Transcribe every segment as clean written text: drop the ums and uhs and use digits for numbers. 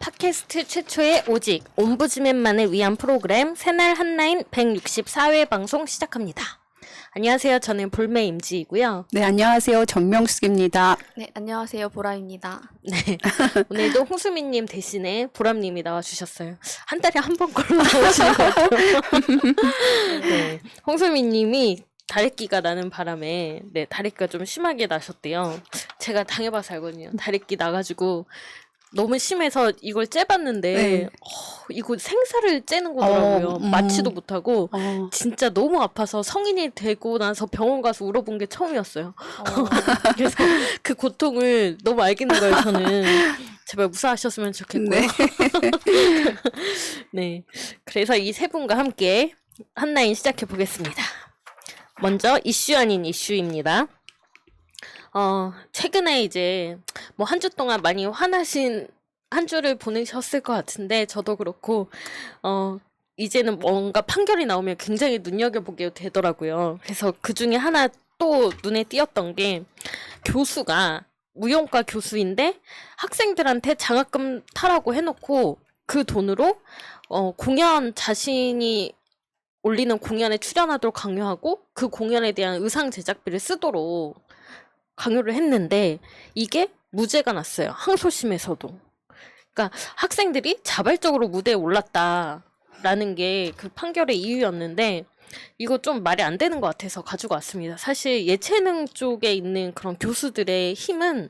팟캐스트 최초의 오직 옴부즈맨만을 위한 프로그램 새날 한라인 164회 방송 시작합니다. 안녕하세요. 저는 볼메 임지이고요. 네, 안녕하세요. 정명숙입니다. 네, 안녕하세요. 보라입니다. 네, 오늘도 홍수민님 대신에 보람님이 나와주셨어요. 한 달에 한 번 걸로 나오시는 것 같아요. 네, 홍수민님이 다래끼가 나는 바람에 다래끼가 좀 심하게 나셨대요. 제가 당해봐서 알거든요. 다래끼 나가지고 너무 심해서 이걸 째봤는데 네. 이거 생사를 째는 거더라고요. 맞지도 못하고 진짜 너무 아파서 성인이 되고 나서 병원 가서 울어본 게 처음이었어요. 그래서 그 고통을 너무 알겠는 거예요. 저는 제발 무사하셨으면 좋겠고요. 네. 네, 그래서 이 세 분과 함께 한라인 시작해 보겠습니다. 먼저 이슈 아닌 이슈입니다. 최근에 이제 뭐 한 주 동안 많이 화나신 한 주를 보내셨을 것 같은데 저도 그렇고 이제는 뭔가 판결이 나오면 굉장히 눈여겨보게 되더라고요. 그래서 그 중에 하나 또 눈에 띄었던 게 교수가 무용과 교수인데 학생들한테 장학금 타라고 해놓고 그 돈으로 공연 자신이 올리는 공연에 출연하도록 강요하고 그 공연에 대한 의상 제작비를 쓰도록 강요를 했는데 이게 무죄가 났어요. 항소심에서도. 그러니까 학생들이 자발적으로 무대에 올랐다라는 게 그 판결의 이유였는데 이거 좀 말이 안 되는 것 같아서 가지고 왔습니다. 사실 예체능 쪽에 있는 그런 교수들의 힘은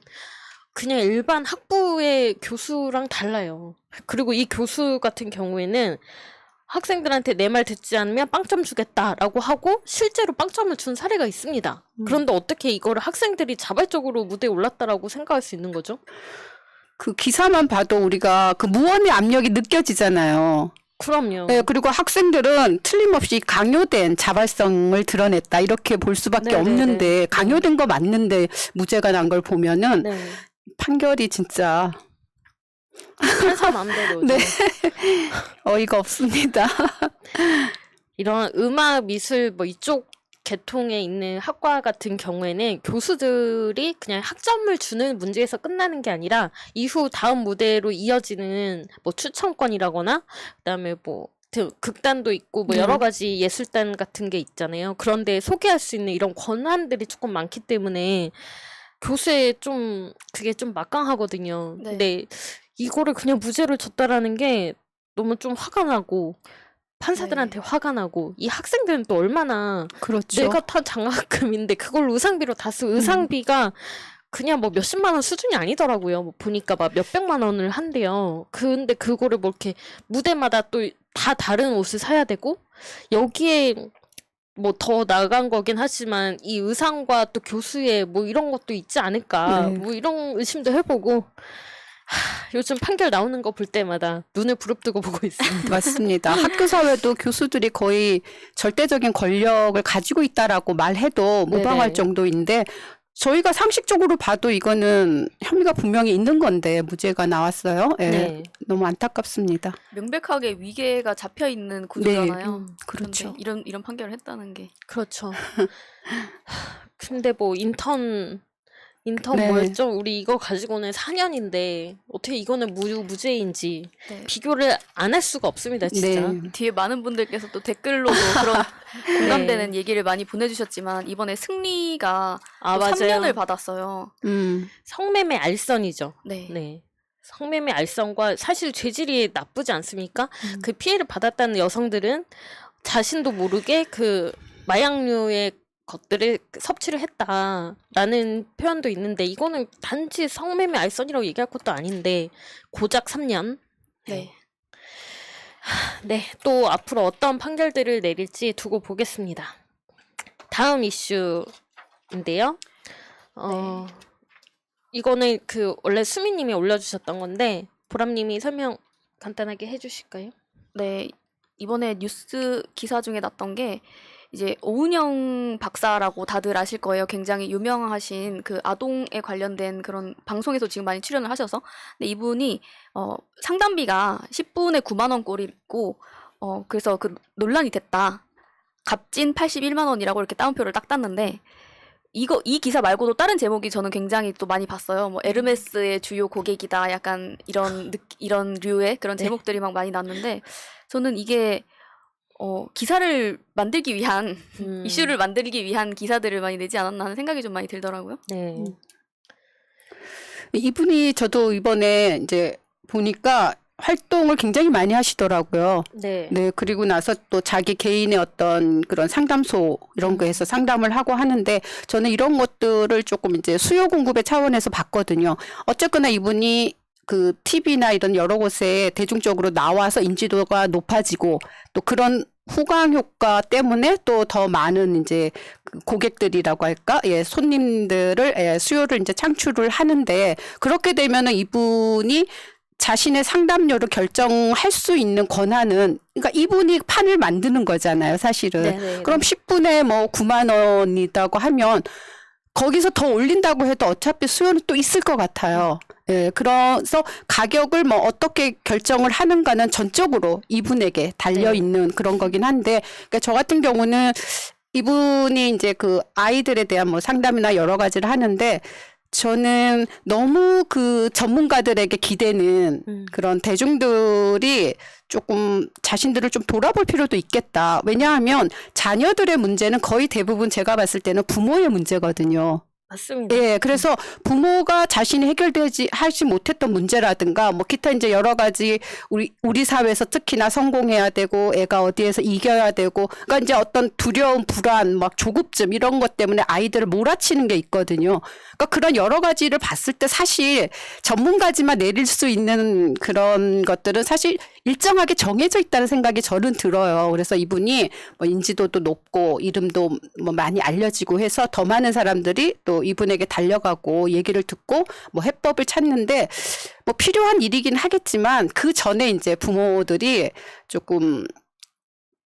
그냥 일반 학부의 교수랑 달라요. 그리고 이 교수 같은 경우에는 학생들한테 내 말 듣지 않으면 빵점 주겠다라고 하고 실제로 빵점을 준 사례가 있습니다. 그런데 어떻게 이거를 학생들이 자발적으로 무대에 올랐다라고 생각할 수 있는 거죠? 그 기사만 봐도 우리가 그 무언의 압력이 느껴지잖아요. 그럼요. 네, 그리고 학생들은 틀림없이 강요된 자발성을 드러냈다 이렇게 볼 수밖에 네네네. 없는데 강요된 거 맞는데 무죄가 난 걸 보면은 네. 판결이 진짜 판사 마음대로죠. 네. 어이가 없습니다. 이런 음악, 미술 뭐 이쪽 계통에 있는 학과 같은 경우에는 교수들이 그냥 학점을 주는 문제에서 끝나는 게 아니라 이후 다음 무대로 이어지는 뭐 추천권이라거나 그다음에 뭐 극단도 있고 뭐 여러 가지 예술단 같은 게 있잖아요. 그런데 소개할 수 있는 이런 권한들이 조금 많기 때문에 교수의 좀 그게 좀 막강하거든요. 네. 근데 이거를 그냥 무죄를 줬다라는 게 너무 좀 화가 나고 판사들한테 화가 나고 이 학생들은 또 얼마나 그렇죠. 내가 탄 장학금인데 그걸 의상비로 다 쓰고 의상비가 그냥 뭐 몇십만 원 수준이 아니더라고요. 뭐 보니까 막 몇백만 원을 한대요. 근데 그거를 뭐 이렇게 무대마다 또 다 다른 옷을 사야 되고 여기에 뭐 더 나간 거긴 하지만 이 의상과 또 교수의 뭐 이런 것도 있지 않을까 네. 뭐 이런 의심도 해보고 요즘 판결 나오는 거 볼 때마다 눈을 부릅뜨고 보고 있습니다. 맞습니다. 학교 사회도 교수들이 거의 절대적인 권력을 가지고 있다라고 말해도 무방할 네네. 정도인데 저희가 상식적으로 봐도 이거는 혐의가 분명히 있는 건데 무죄가 나왔어요. 예. 네. 너무 안타깝습니다. 명백하게 위계가 잡혀 있는 구조잖아요. 그렇죠. 그런데 이런 판결을 했다는 게 그렇죠. 근데 뭐 인턴 네. 뭐였죠? 우리 이거 가지고는 4년인데 어떻게 이거는 무죄인지 네. 비교를 안 할 수가 없습니다, 진짜. 네. 뒤에 많은 분들께서 또 댓글로도 그런 공감되는 얘기를 많이 보내주셨지만 이번에 승리가 아, 또 맞아요. 3년을 받았어요. 성매매 알선이죠. 네. 네. 성매매 알선과 사실 죄질이 나쁘지 않습니까? 그 피해를 받았다는 여성들은 자신도 모르게 그 마약류의 것들을 섭취를 했다라는 표현도 있는데 이거는 단지 성매매 알선이라고 얘기할 것도 아닌데 고작 3년. 네. 네, 또 앞으로 어떤 판결들을 내릴지 두고 보겠습니다. 다음 이슈인데요. 이거는 그 원래 수미님이 올려주셨던 건데 보람님이 설명 간단하게 해주실까요? 네. 이번에 뉴스 기사 중에 났던 게 이제 오은영 박사라고 다들 아실 거예요. 굉장히 유명하신 그 아동에 관련된 그런 방송에서 지금 많이 출연을 하셔서. 근데 이분이 상담비가 10분에 9만 원 꼴이고 그래서 그 논란이 됐다. 값진 81만 원이라고 이렇게 따옴표를 딱 땄는데 이 기사 말고도 다른 제목이 저는 굉장히 또 많이 봤어요. 뭐 에르메스의 주요 고객이다. 약간 이런 류의 그런 네. 제목들이 막 많이 났는데 저는 이게 기사를 만들기 위한 이슈를 만들기 위한 기사들을 많이 내지 않았나 하는 생각이 좀 많이 들더라고요. 네. 이분이 저도 이번에 이제 보니까 활동을 굉장히 많이 하시더라고요. 네. 네, 그리고 나서 또 자기 개인의 어떤 그런 상담소 이런 거에서 상담을 하고 하는데 저는 이런 것들을 조금 이제 수요 공급의 차원에서 봤거든요. 어쨌거나 이분이 그 TV나 이런 여러 곳에 대중적으로 나와서 인지도가 높아지고 또 그런 후광 효과 때문에 또 더 많은 이제 그 고객들이라고 할까? 예, 손님들을 수요를 이제 창출을 하는데 그렇게 되면은 이분이 자신의 상담료를 결정할 수 있는 권한은 그러니까 이분이 판을 만드는 거잖아요, 사실은. 네네. 그럼 10분에 뭐 9만 원이라고 하면 거기서 더 올린다고 해도 어차피 수요는 또 있을 것 같아요. 예, 그래서 가격을 뭐 어떻게 결정을 하는가는 전적으로 이분에게 달려 있는 그런 거긴 한데, 그러니까 저 같은 경우는 이분이 이제 그 아이들에 대한 뭐 상담이나 여러 가지를 하는데 저는 너무 그 전문가들에게 기대는 그런 대중들이 조금 자신들을 좀 돌아볼 필요도 있겠다. 왜냐하면 자녀들의 문제는 거의 대부분 제가 봤을 때는 부모의 문제거든요. 맞습니다. 예, 그래서 부모가 자신이 하지 못했던 문제라든가 뭐 기타 이제 여러 가지 우리 사회에서 특히나 성공해야 되고 애가 어디에서 이겨야 되고 그러니까 이제 어떤 두려움, 불안, 막 조급증 이런 것 때문에 아이들을 몰아치는 게 있거든요. 그러니까 그런 여러 가지를 봤을 때 사실 전문가지만 내릴 수 있는 그런 것들은 사실 일정하게 정해져 있다는 생각이 저는 들어요. 그래서 이분이 뭐 인지도도 높고 이름도 뭐 많이 알려지고 해서 더 많은 사람들이 또 이분에게 달려가고 얘기를 듣고 뭐 해법을 찾는데 뭐 필요한 일이긴 하겠지만 그 전에 이제 부모들이 조금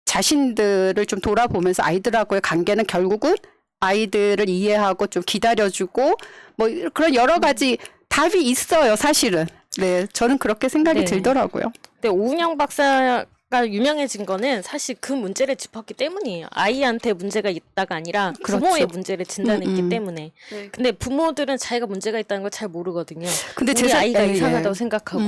자신들을 좀 돌아보면서 아이들하고의 관계는 결국은 아이들을 이해하고 좀 기다려주고 뭐 그런 여러 가지 답이 있어요, 사실은. 네, 저는 그렇게 생각이 네. 들더라고요. 근데 오은영 박사가 유명해진 거는 사실 그 문제를 짚었기 때문이에요. 아이한테 문제가 있다가 아니라 그렇죠. 부모의 문제를 진단했기 때문에. 네. 근데 부모들은 자기가 문제가 있다는 걸 잘 모르거든요. 근데 우리 아이가 예, 예. 이상하다고 생각하고.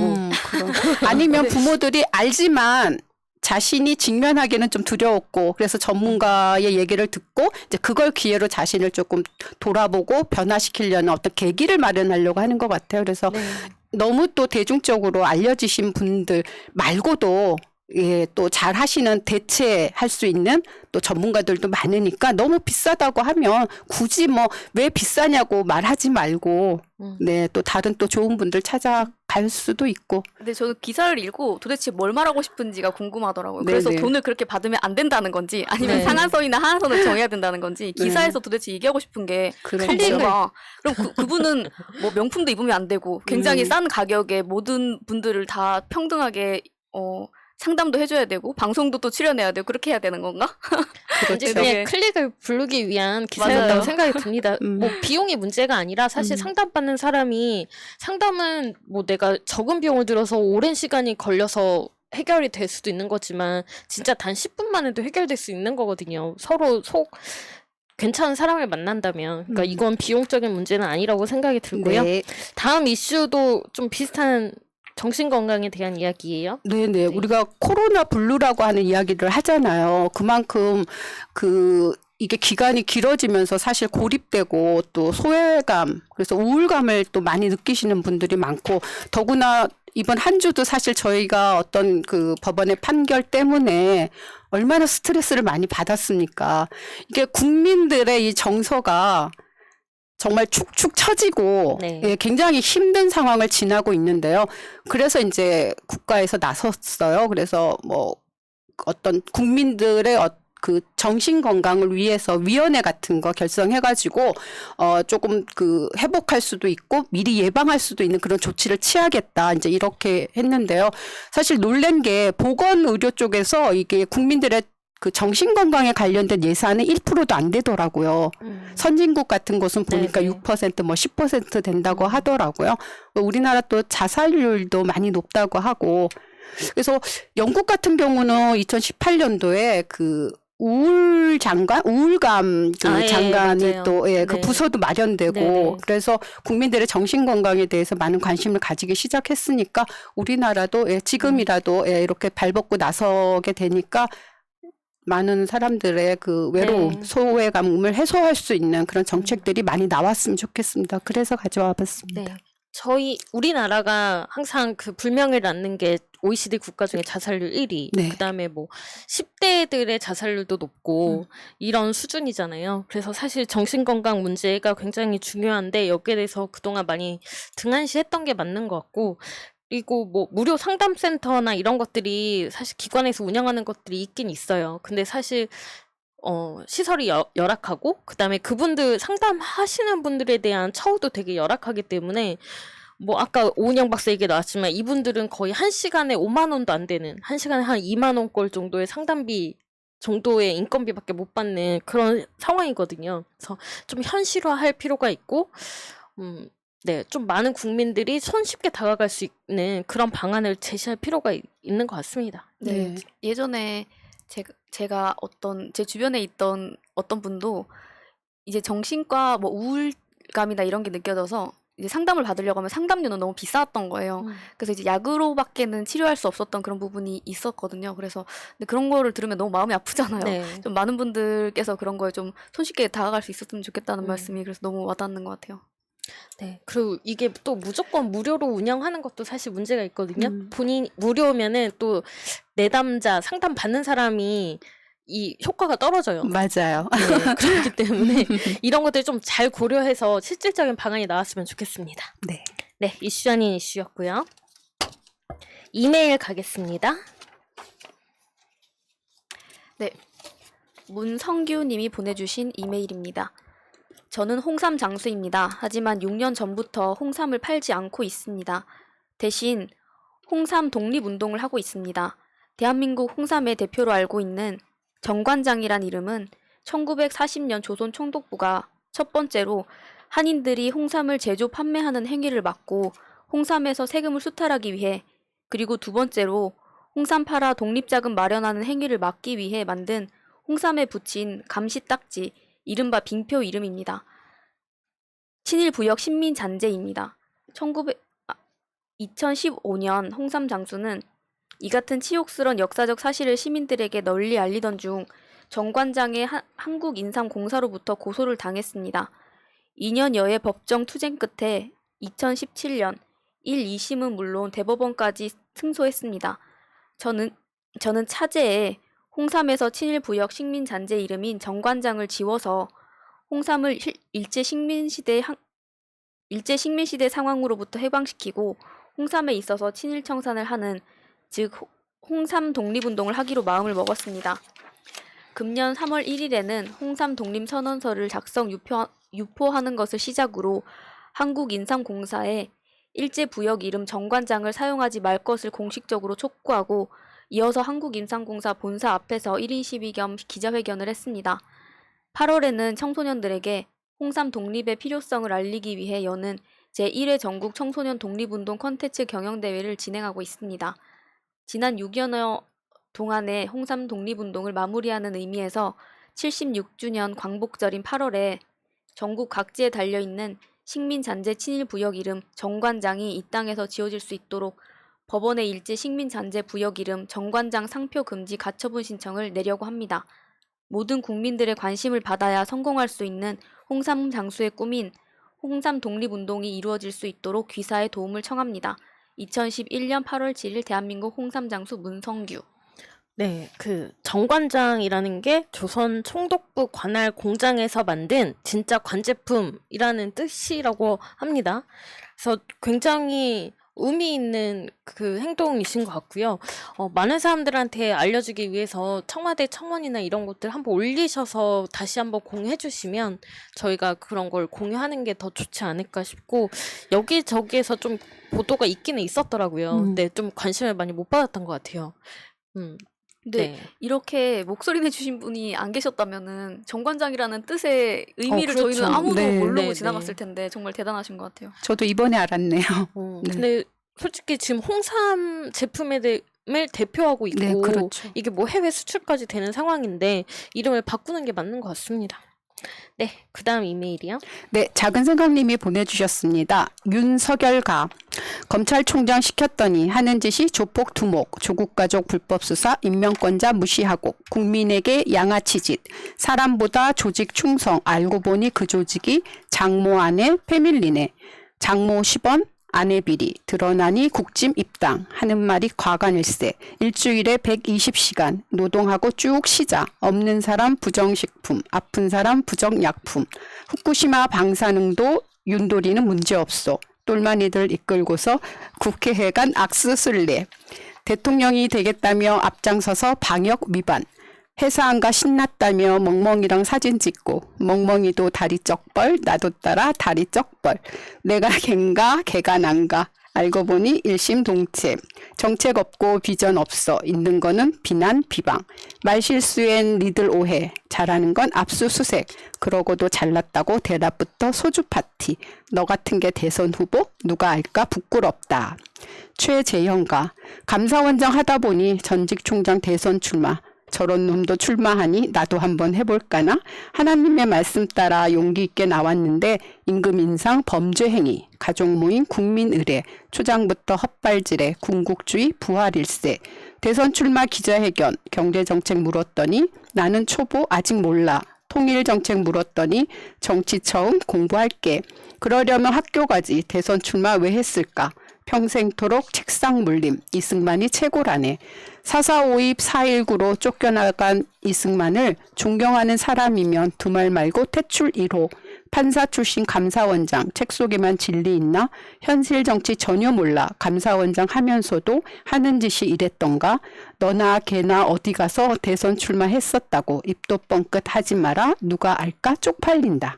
아니면 부모들이 알지만 자신이 직면하기는 좀 두려웠고 그래서 전문가의 얘기를 듣고 이제 그걸 기회로 자신을 조금 돌아보고 변화시키려는 어떤 계기를 마련하려고 하는 것 같아요. 그래서 네. 너무 또 대중적으로 알려지신 분들 말고도 예, 또 잘 하시는 대체할 수 있는 또 전문가들도 많으니까 너무 비싸다고 하면 굳이 뭐 왜 비싸냐고 말하지 말고 네, 또 다른 또 좋은 분들 찾아갈 수도 있고. 근데 저는 기사를 읽고 도대체 뭘 말하고 싶은지가 궁금하더라고요. 네, 그래서 네. 돈을 그렇게 받으면 안 된다는 건지 아니면 네. 상한선이나 하한선을 정해야 된다는 건지 기사에서 도대체 얘기하고 싶은 게 그렇죠. 클릭가 그럼 그분은 뭐 명품도 입으면 안 되고 굉장히 싼 가격에 모든 분들을 다 평등하게 상담도 해줘야 되고 방송도 또 출연해야 되고 그렇게 해야 되는 건가? 이제 그렇죠. 그냥 네. 클릭을 부르기 위한 기사였다고 맞아요. 생각이 듭니다. 뭐 비용이 문제가 아니라 사실 상담받는 사람이 상담은 뭐 내가 적은 비용을 들어서 오랜 시간이 걸려서 해결이 될 수도 있는 거지만 진짜 단 10분 만에도 해결될 수 있는 거거든요. 서로 괜찮은 사람을 만난다면. 그러니까 이건 비용적인 문제는 아니라고 생각이 들고요. 네. 다음 이슈도 좀 비슷한 정신건강에 대한 이야기예요. 네네. 우리가 코로나 블루라고 하는 이야기를 하잖아요. 그만큼 이게 기간이 길어지면서 사실 고립되고 또 소외감, 그래서 우울감을 또 많이 느끼시는 분들이 많고 더구나 이번 한 주도 사실 저희가 어떤 그 법원의 판결 때문에 얼마나 스트레스를 많이 받았습니까? 이게 국민들의 이 정서가 정말 축축 처지고 네. 예, 굉장히 힘든 상황을 지나고 있는데요. 그래서 이제 국가에서 나섰어요. 그래서 뭐 어떤 국민들의 그 정신 건강을 위해서 위원회 같은 거 결성해가지고 조금 그 회복할 수도 있고 미리 예방할 수도 있는 그런 조치를 취하겠다 이제 이렇게 했는데요. 사실 놀란 게 보건의료 쪽에서 이게 국민들의 그 정신건강에 관련된 예산은 1%도 안 되더라고요. 선진국 같은 곳은 보니까 네네. 6% 뭐 10% 된다고 하더라고요. 우리나라 또 자살률도 많이 높다고 하고. 그래서 영국 같은 경우는 2018년도에 그 우울감 그 예, 장관이 맞아요. 또 그 네. 부서도 마련되고 네네. 그래서 국민들의 정신 건강에 대해서 많은 관심을 가지기 시작했으니까 우리나라도 지금이라도 이렇게 발벗고 나서게 되니까 많은 사람들의 그 외로움, 네. 소외감을 해소할 수 있는 그런 정책들이 많이 나왔으면 좋겠습니다. 그래서 가져와 봤습니다. 네. 우리나라가 항상 그 불명예를 낳는 게 OECD 국가 중에 자살률 1위, 네. 그다음에 뭐 10대들의 자살률도 높고 이런 수준이잖아요. 그래서 사실 정신건강 문제가 굉장히 중요한데 여기에 대해서 그동안 많이 등한시했던 게 맞는 것 같고, 그리고 뭐 무료 상담센터나 이런 것들이 사실 기관에서 운영하는 것들이 있긴 있어요. 근데 사실 시설이 열악하고 그다음에 그분들 상담하시는 분들에 대한 처우도 되게 열악하기 때문에 뭐 아까 오은영 박사 얘기 나왔지만 이분들은 거의 1시간에 5만 원도 안 되는, 1시간에 한 2만 원꼴 정도의 상담비 정도의 인건비밖에 못 받는 그런 상황이거든요. 그래서 좀 현실화할 필요가 있고 네, 좀 많은 국민들이 손쉽게 다가갈 수 있는 그런 방안을 제시할 필요가 있는 것 같습니다. 네. 네. 예전에 제가 제 주변에 있던 어떤 분도 이제 정신과 뭐 우울감이나 이런 게 느껴져서 이제 상담을 받으려고 하면 상담료는 너무 비쌌던 거예요. 그래서 이제 약으로밖에는 치료할 수 없었던 그런 부분이 있었거든요. 그래서 근데 그런 거를 들으면 너무 마음이 아프잖아요. 네. 좀 많은 분들께서 그런 거에 좀 손쉽게 다가갈 수 있었으면 좋겠다는 음. 말씀이 그래서 너무 와닿는 것 같아요. 네. 그리고 이게 또 무조건 무료로 운영하는 것도 사실 문제가 있거든요. 음. 본인 무료면은 또 내담자 상담 받는 사람이 이 효과가 떨어져요. 맞아요. 네, 그렇기 때문에 이런 것들 좀 잘 고려해서 실질적인 방안이 나왔으면 좋겠습니다. 네. 네, 이슈 아닌 이슈였고요. 이메일 가겠습니다. 네. 문성규 님이 보내주신 이메일입니다. 저는 홍삼 장수입니다. 하지만 6년 전부터 홍삼을 팔지 않고 있습니다. 대신 홍삼 독립운동을 하고 있습니다. 대한민국 홍삼의 대표로 알고 있는 정관장이란 이름은 1940년 조선 총독부가 첫 번째로 한인들이 홍삼을 제조 판매하는 행위를 막고 홍삼에서 세금을 수탈하기 위해, 그리고 두 번째로 홍삼 팔아 독립자금 마련하는 행위를 막기 위해 만든 홍삼에 붙인 감시 딱지, 이른바 빙표 이름입니다. 친일부역 신민잔재입니다. 2015년 홍삼 장수는 이 같은 치욕스런 역사적 사실을 시민들에게 널리 알리던 중 정관장의 한국인삼공사로부터 고소를 당했습니다. 2년여의 법정 투쟁 끝에 2017년 1, 2심은 물론 대법원까지 승소했습니다. 저는 차제에 홍삼에서 친일부역 식민잔재 이름인 정관장을 지워서 홍삼을 일제 식민시대 상황으로부터 해방시키고 홍삼에 있어서 친일청산을 하는, 즉 홍삼 독립운동을 하기로 마음을 먹었습니다. 금년 3월 1일에는 홍삼 독립선언서를 작성 유포하는 것을 시작으로 한국인삼공사에 일제부역 이름 정관장을 사용하지 말 것을 공식적으로 촉구하고, 이어서 한국인삼공사 본사 앞에서 1인 시위 겸 기자회견을 했습니다. 8월에는 청소년들에게 홍삼 독립의 필요성을 알리기 위해 여는 제1회 전국 청소년 독립운동 콘텐츠 경영대회를 진행하고 있습니다. 지난 6여년 동안의 홍삼 독립운동을 마무리하는 의미에서 76주년 광복절인 8월에 전국 각지에 달려있는 식민잔재 친일부역 이름 정관장이 이 땅에서 지워질 수 있도록 법원에 일제 식민잔재 부역 이름 정관장 상표 금지 가처분 신청을 내려고 합니다. 모든 국민들의 관심을 받아야 성공할 수 있는 홍삼 장수의 꿈인 홍삼 독립운동이 이루어질 수 있도록 귀사의 도움을 청합니다. 2011년 8월 7일 대한민국 홍삼 장수 문성규. 네, 그 정관장이라는 게 조선 총독부 관할 공장에서 만든 진짜 관제품이라는 뜻이라고 합니다. 그래서 굉장히 의미 있는 그 행동이신 것 같고요. 많은 사람들한테 알려주기 위해서 청와대 청원이나 이런 것들 한번 올리셔서 다시 한번 공유해 주시면 저희가 그런 걸 공유하는 게 더 좋지 않을까 싶고, 여기저기에서 좀 보도가 있기는 있었더라고요. 근데 좀 관심을 많이 못 받았던 것 같아요. 근데 네. 이렇게 목소리 내주신 분이 안 계셨다면은 정관장이라는 뜻의 의미를 그렇죠. 저희는 아무도 네. 모르고 네, 지나갔을 네. 텐데 정말 대단하신 것 같아요. 저도 이번에 알았네요. 네. 근데 솔직히 지금 홍삼 제품에 대해 대표하고 있고 네, 그렇죠. 이게 뭐 해외 수출까지 되는 상황인데 이름을 바꾸는 게 맞는 것 같습니다. 네, 그다음 이메일이요. 네, 작은 생각님이 보내주셨습니다. 윤석열가 검찰총장 시켰더니 하는 짓이 조폭 두목, 조국가족 불법 수사, 임명권자 무시하고 국민에게 양아치짓, 사람보다 조직 충성, 알고 보니 그 조직이 장모 아내 패밀리네, 장모 10원, 아내 비리, 드러나니 국짐 입당 하는 말이 과간일세. 일주일에 120시간 노동하고 쭉 쉬자. 없는 사람 부정식품, 아픈 사람 부정약품. 후쿠시마 방사능도 윤도리는 문제없어. 똘마니들 이끌고서 국회해간 악수술래. 대통령이 되겠다며 앞장서서 방역 위반. 회사 안 가 신났다며 멍멍이랑 사진 찍고 멍멍이도 다리 쩍벌 나도 따라 다리 쩍벌 내가 걘가 걔가 난가 알고 보니 일심동체 정책 없고 비전 없어 있는 거는 비난 비방 말실수엔 니들 오해 잘하는 건 압수수색 그러고도 잘났다고 대낮부터 소주 파티 너 같은 게 대선 후보 누가 알까 부끄럽다 최재형가 감사원장 하다 보니 전직 총장 대선 출마 저런 놈도 출마하니 나도 한번 해볼까나? 하나님의 말씀 따라 용기 있게 나왔는데 임금 인상 범죄 행위, 가족 모임 국민 의례, 초장부터 헛발질에 궁극주의 부활일세. 대선 출마 기자회견, 경제정책 물었더니 나는 초보 아직 몰라. 통일정책 물었더니 정치 처음 공부할게. 그러려면 학교 가지 대선 출마 왜 했을까? 평생토록 책상 물림, 이승만이 최고라네. 4452 419로 쫓겨나간 이승만을 존경하는 사람이면 두말 말고 퇴출 1호. 판사 출신 감사원장, 책 속에만 진리 있나? 현실 정치 전혀 몰라. 감사원장 하면서도 하는 짓이 이랬던가? 너나 걔나 어디 가서 대선 출마했었다고 입도 뻥끗 하지 마라. 누가 알까? 쪽팔린다.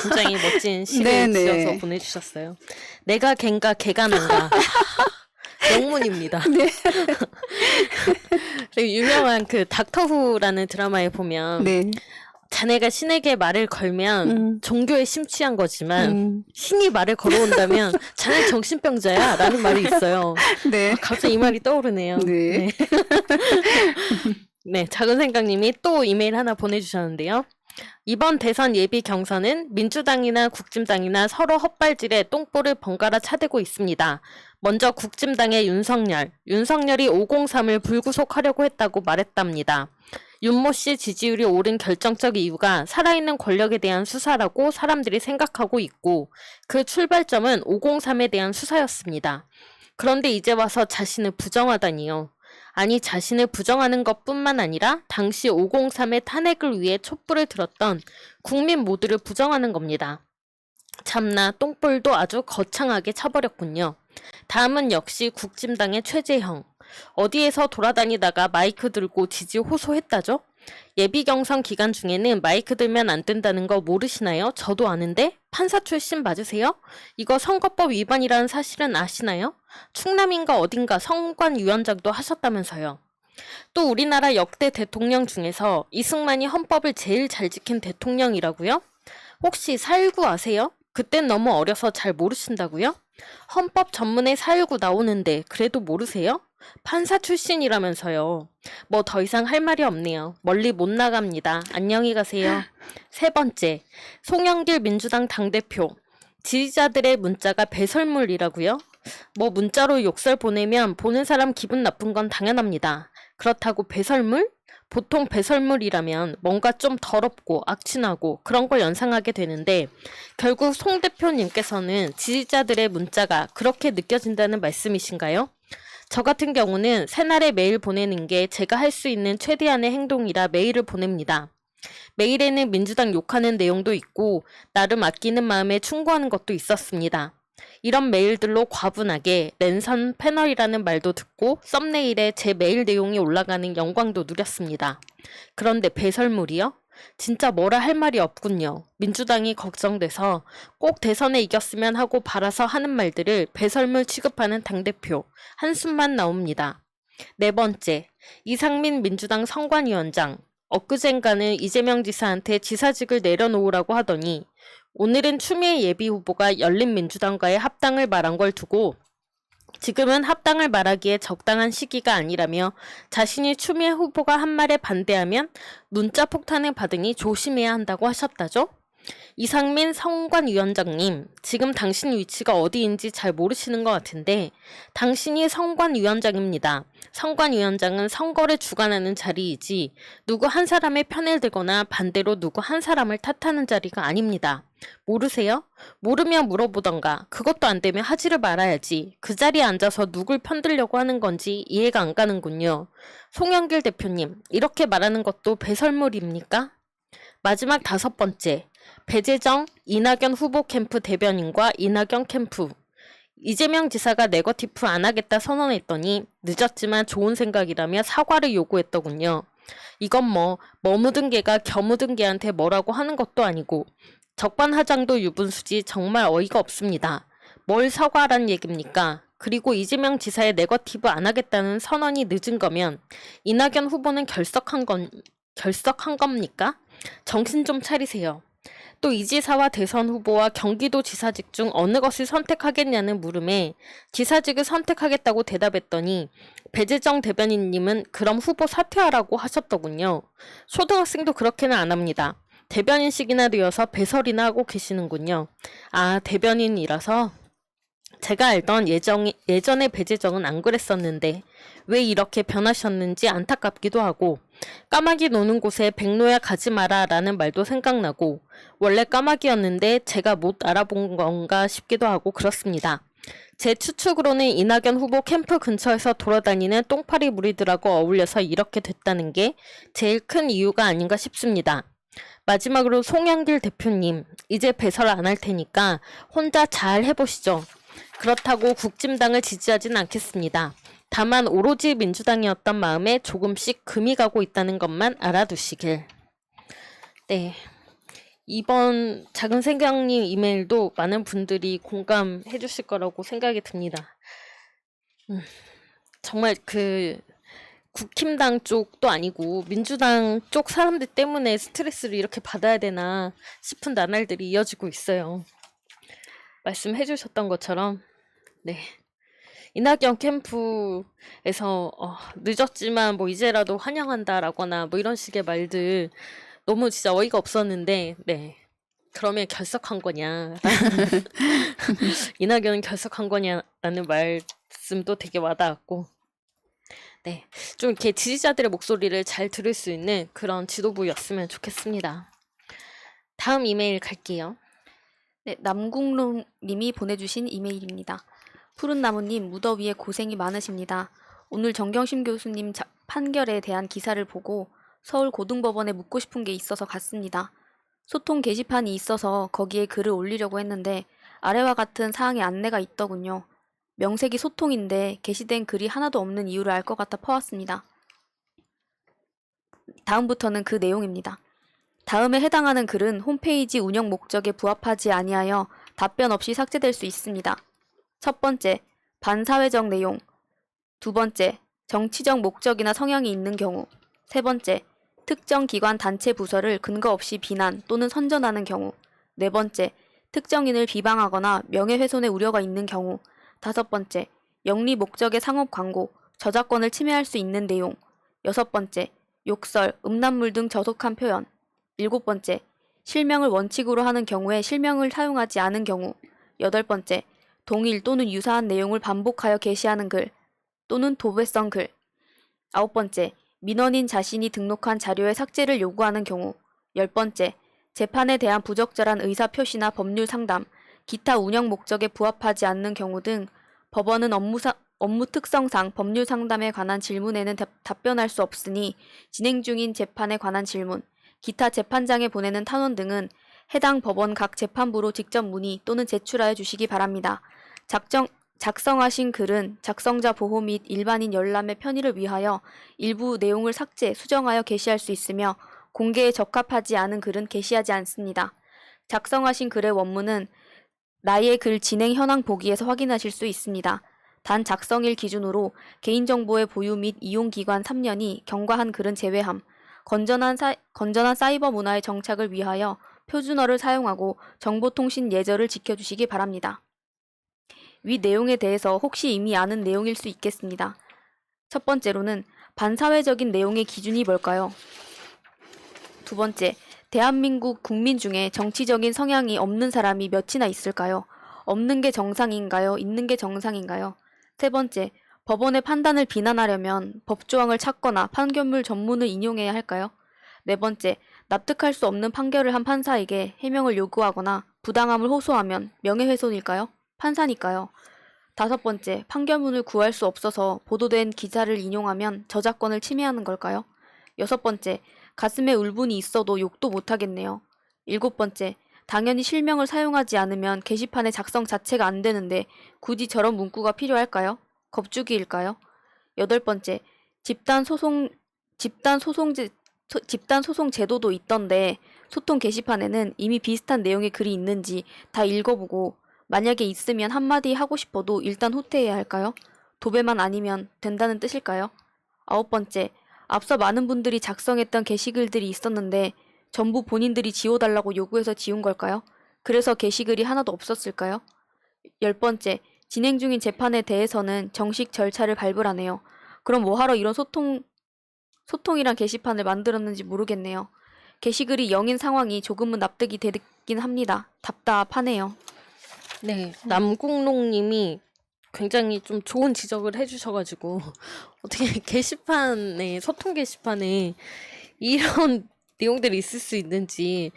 굉장히 멋진 시를 네네. 지어서 보내주셨어요. 내가 걘가 걔가 난가. 명문입니다. 네. 그리고 유명한 그 닥터후라는 드라마에 보면 네. 자네가 신에게 말을 걸면 종교에 심취한 거지만 신이 말을 걸어온다면 자네 정신병자야 라는 말이 있어요. 네. 갑자기 이 말이 떠오르네요. 네. 네, 작은 생각님이 또 이메일 하나 보내주셨는데요. 이번 대선 예비 경선은 민주당이나 국진당이나 서로 헛발질에 똥볼을 번갈아 차대고 있습니다. 먼저 국진당의 윤석열이 503을 불구속하려고 했다고 말했답니다. 윤모 씨 지지율이 오른 결정적 이유가 살아있는 권력에 대한 수사라고 사람들이 생각하고 있고 그 출발점은 503에 대한 수사였습니다. 그런데 이제 와서 자신을 부정하다니요. 아니 자신을 부정하는 것뿐만 아니라 당시 503의 탄핵을 위해 촛불을 들었던 국민 모두를 부정하는 겁니다. 참나 똥볼도 아주 거창하게 차버렸군요. 다음은 역시 국진당의 최재형. 어디에서 돌아다니다가 마이크 들고 지지 호소했다죠? 예비 경선 기간 중에는 마이크 들면 안 된다는 거 모르시나요? 저도 아는데 판사 출신 맞으세요? 이거 선거법 위반이라는 사실은 아시나요? 충남인가 어딘가 선관위원장도 하셨다면서요. 또 우리나라 역대 대통령 중에서 이승만이 헌법을 제일 잘 지킨 대통령이라고요? 혹시 4.19 아세요? 그땐 너무 어려서 잘 모르신다고요? 헌법 전문에 4.19 나오는데 그래도 모르세요? 판사 출신이라면서요. 뭐 더 이상 할 말이 없네요. 멀리 못 나갑니다. 안녕히 가세요. 세 번째, 송영길 민주당 당대표. 지지자들의 문자가 배설물이라고요? 뭐 문자로 욕설 보내면 보는 사람 기분 나쁜 건 당연합니다. 그렇다고 배설물? 보통 배설물이라면 뭔가 좀 더럽고 악취나고 그런 걸 연상하게 되는데 결국 송 대표님께서는 지지자들의 문자가 그렇게 느껴진다는 말씀이신가요? 저 같은 경우는 새날에 메일 보내는 게 제가 할 수 있는 최대한의 행동이라 메일을 보냅니다. 메일에는 민주당 욕하는 내용도 있고 나름 아끼는 마음에 충고하는 것도 있었습니다. 이런 메일들로 과분하게 랜선 패널이라는 말도 듣고 썸네일에 제 메일 내용이 올라가는 영광도 누렸습니다. 그런데 배설물이요? 진짜 뭐라 할 말이 없군요. 민주당이 걱정돼서 꼭 대선에 이겼으면 하고 바라서 하는 말들을 배설물 취급하는 당대표. 한숨만 나옵니다. 네 번째, 이상민 민주당 선관위원장. 엊그젠가는 이재명 지사한테 지사직을 내려놓으라고 하더니 오늘은 추미애 예비후보가 열린민주당과의 합당을 말한 걸 두고 지금은 합당을 말하기에 적당한 시기가 아니라며 자신이 추미애 후보가 한 말에 반대하면 문자 폭탄을 받으니 조심해야 한다고 하셨다죠? 이상민 선관위원장님, 지금 당신 위치가 어디인지 잘 모르시는 것 같은데 당신이 선관위원장입니다. 선관위원장은 선거를 주관하는 자리이지 누구 한 사람의 편을 들거나 반대로 누구 한 사람을 탓하는 자리가 아닙니다. 모르세요? 모르면 물어보던가. 그것도 안 되면 하지를 말아야지. 그 자리에 앉아서 누굴 편들려고 하는 건지 이해가 안 가는군요. 송영길 대표님, 이렇게 말하는 것도 배설물입니까? 마지막 5번째, 배재정, 이낙연 후보 캠프 대변인과 이낙연 캠프. 이재명 지사가 네거티브 안 하겠다 선언했더니 늦었지만 좋은 생각이라며 사과를 요구했더군요. 이건 뭐 묻은 개가 겨 묻은 개한테 뭐라고 하는 것도 아니고 적반하장도 유분수지 정말 어이가 없습니다. 뭘 사과하란 얘기입니까? 그리고 이재명 지사의 네거티브 안 하겠다는 선언이 늦은 거면 이낙연 후보는 결석한 겁니까? 정신 좀 차리세요. 또 이 지사와 대선 후보와 경기도 지사직 중 어느 것을 선택하겠냐는 물음에 지사직을 선택하겠다고 대답했더니 배재정 대변인님은 그럼 후보 사퇴하라고 하셨더군요. 초등학생도 그렇게는 안 합니다. 대변인식이나 되어서 배설이나 하고 계시는군요. 아, 대변인이라서? 제가 알던 예전에 배재정은 안 그랬었는데 왜 이렇게 변하셨는지 안타깝기도 하고 까마귀 노는 곳에 백로야 가지 마라 라는 말도 생각나고 원래 까마귀였는데 제가 못 알아본 건가 싶기도 하고 그렇습니다. 제 추측으로는 이낙연 후보 캠프 근처에서 돌아다니는 똥파리 무리들하고 어울려서 이렇게 됐다는 게 제일 큰 이유가 아닌가 싶습니다. 마지막으로 송영길 대표님, 이제 배설 안 할 테니까 혼자 잘 해보시죠. 그렇다고 국진당을 지지하진 않겠습니다. 다만 오로지 민주당이었던 마음에 조금씩 금이 가고 있다는 것만 알아두시길. 네, 이번 작은 생각님 이메일도 많은 분들이 공감해 주실 거라고 생각이 듭니다. 정말 국힘당 쪽도 아니고 민주당 쪽 사람들 때문에 스트레스를 이렇게 받아야 되나 싶은 나날들이 이어지고 있어요. 말씀해 주셨던 것처럼 네, 이낙연 캠프에서 늦었지만 뭐 이제라도 환영한다라거나 뭐 이런 식의 말들 너무 진짜 어이가 없었는데 네, 그러면 결석한 거냐 이낙연은 결석한 거냐라는 말씀도 되게 와닿았고 네, 좀 이렇게 지지자들의 목소리를 잘 들을 수 있는 그런 지도부였으면 좋겠습니다. 다음 이메일 갈게요. 네, 남궁록 님이 보내주신 이메일입니다. 푸른나무님, 무더위에 고생이 많으십니다. 오늘 정경심 교수님 판결에 대한 기사를 보고 서울고등법원에 묻고 싶은 게 있어서 갔습니다. 소통 게시판이 있어서 거기에 글을 올리려고 했는데 아래와 같은 사항의 안내가 있더군요. 명색이 소통인데 게시된 글이 하나도 없는 이유를 알 것 같아 퍼왔습니다. 다음부터는 그 내용입니다. 다음에 해당하는 글은 홈페이지 운영 목적에 부합하지 아니하여 답변 없이 삭제될 수 있습니다. 첫 번째, 반사회적 내용. 두 번째, 정치적 목적이나 성향이 있는 경우. 세 번째, 특정 기관 단체 부서를 근거 없이 비난 또는 선전하는 경우. 네 번째, 특정인을 비방하거나 명예훼손의 우려가 있는 경우. 다섯 번째, 영리 목적의 상업 광고, 저작권을 침해할 수 있는 내용. 여섯 번째, 욕설, 음란물 등 저속한 표현. 일곱 번째, 실명을 원칙으로 하는 경우에 실명을 사용하지 않은 경우. 여덟 번째, 동일 또는 유사한 내용을 반복하여 게시하는 글 또는 도배성 글. 아홉 번째, 민원인 자신이 등록한 자료의 삭제를 요구하는 경우. 열 번째, 재판에 대한 부적절한 의사 표시나 법률 상담, 기타 운영 목적에 부합하지 않는 경우 등 법원은 업무 특성상 법률 상담에 관한 질문에는 답변할 수 없으니 진행 중인 재판에 관한 질문, 기타 재판장에 보내는 탄원 등은 해당 법원 각 재판부로 직접 문의 또는 제출하여 주시기 바랍니다. 작성하신 글은 작성자 보호 및 일반인 열람의 편의를 위하여 일부 내용을 삭제, 수정하여 게시할 수 있으며 공개에 적합하지 않은 글은 게시하지 않습니다. 작성하신 글의 원문은 나의 글 진행 현황 보기에서 확인하실 수 있습니다. 단 작성일 기준으로 개인정보의 보유 및 이용 기간 3년이 경과한 글은 제외함. 건전한 사이버 문화의 정착을 위하여 표준어를 사용하고 정보통신 예절을 지켜주시기 바랍니다. 위 내용에 대해서 혹시 이미 아는 내용일 수 있겠습니다. 첫 번째로는 반사회적인 내용의 기준이 뭘까요? 두 번째, 대한민국 국민 중에 정치적인 성향이 없는 사람이 몇이나 있을까요? 없는 게 정상인가요? 있는 게 정상인가요? 세 번째, 법원의 판단을 비난하려면 법조항을 찾거나 판결문 전문을 인용해야 할까요? 네 번째, 납득할 수 없는 판결을 한 판사에게 해명을 요구하거나 부당함을 호소하면 명예훼손일까요? 판사니까요. 다섯 번째, 판결문을 구할 수 없어서 보도된 기사를 인용하면 저작권을 침해하는 걸까요? 여섯 번째, 가슴에 울분이 있어도 욕도 못하겠네요. 일곱 번째, 당연히 실명을 사용하지 않으면 게시판의 작성 자체가 안 되는데 굳이 저런 문구가 필요할까요? 겁주기일까요? 여덟 번째, 집단 소송 제도도 있던데 소통 게시판에는 이미 비슷한 내용의 글이 있는지 다 읽어보고 만약에 있으면 한마디 하고 싶어도 일단 후퇴해야 할까요? 도배만 아니면 된다는 뜻일까요? 아홉 번째, 앞서 많은 분들이 작성했던 게시글들이 있었는데 전부 본인들이 지워달라고 요구해서 지운 걸까요? 그래서 게시글이 하나도 없었을까요? 열 번째, 진행 중인 재판에 대해서는 정식 절차를 밟으라네요. 그럼 뭐하러 이런 소통이란 게시판을 만들었는지 모르겠네요. 게시글이 0인 상황이 조금은 납득이 되긴 합니다. 답답하네요. 네, 남궁록님이 굉장히 좀 좋은 지적을 해주셔가지고 어떻게 게시판에 소통 게시판에 이런 내용들이 있을 수 있는지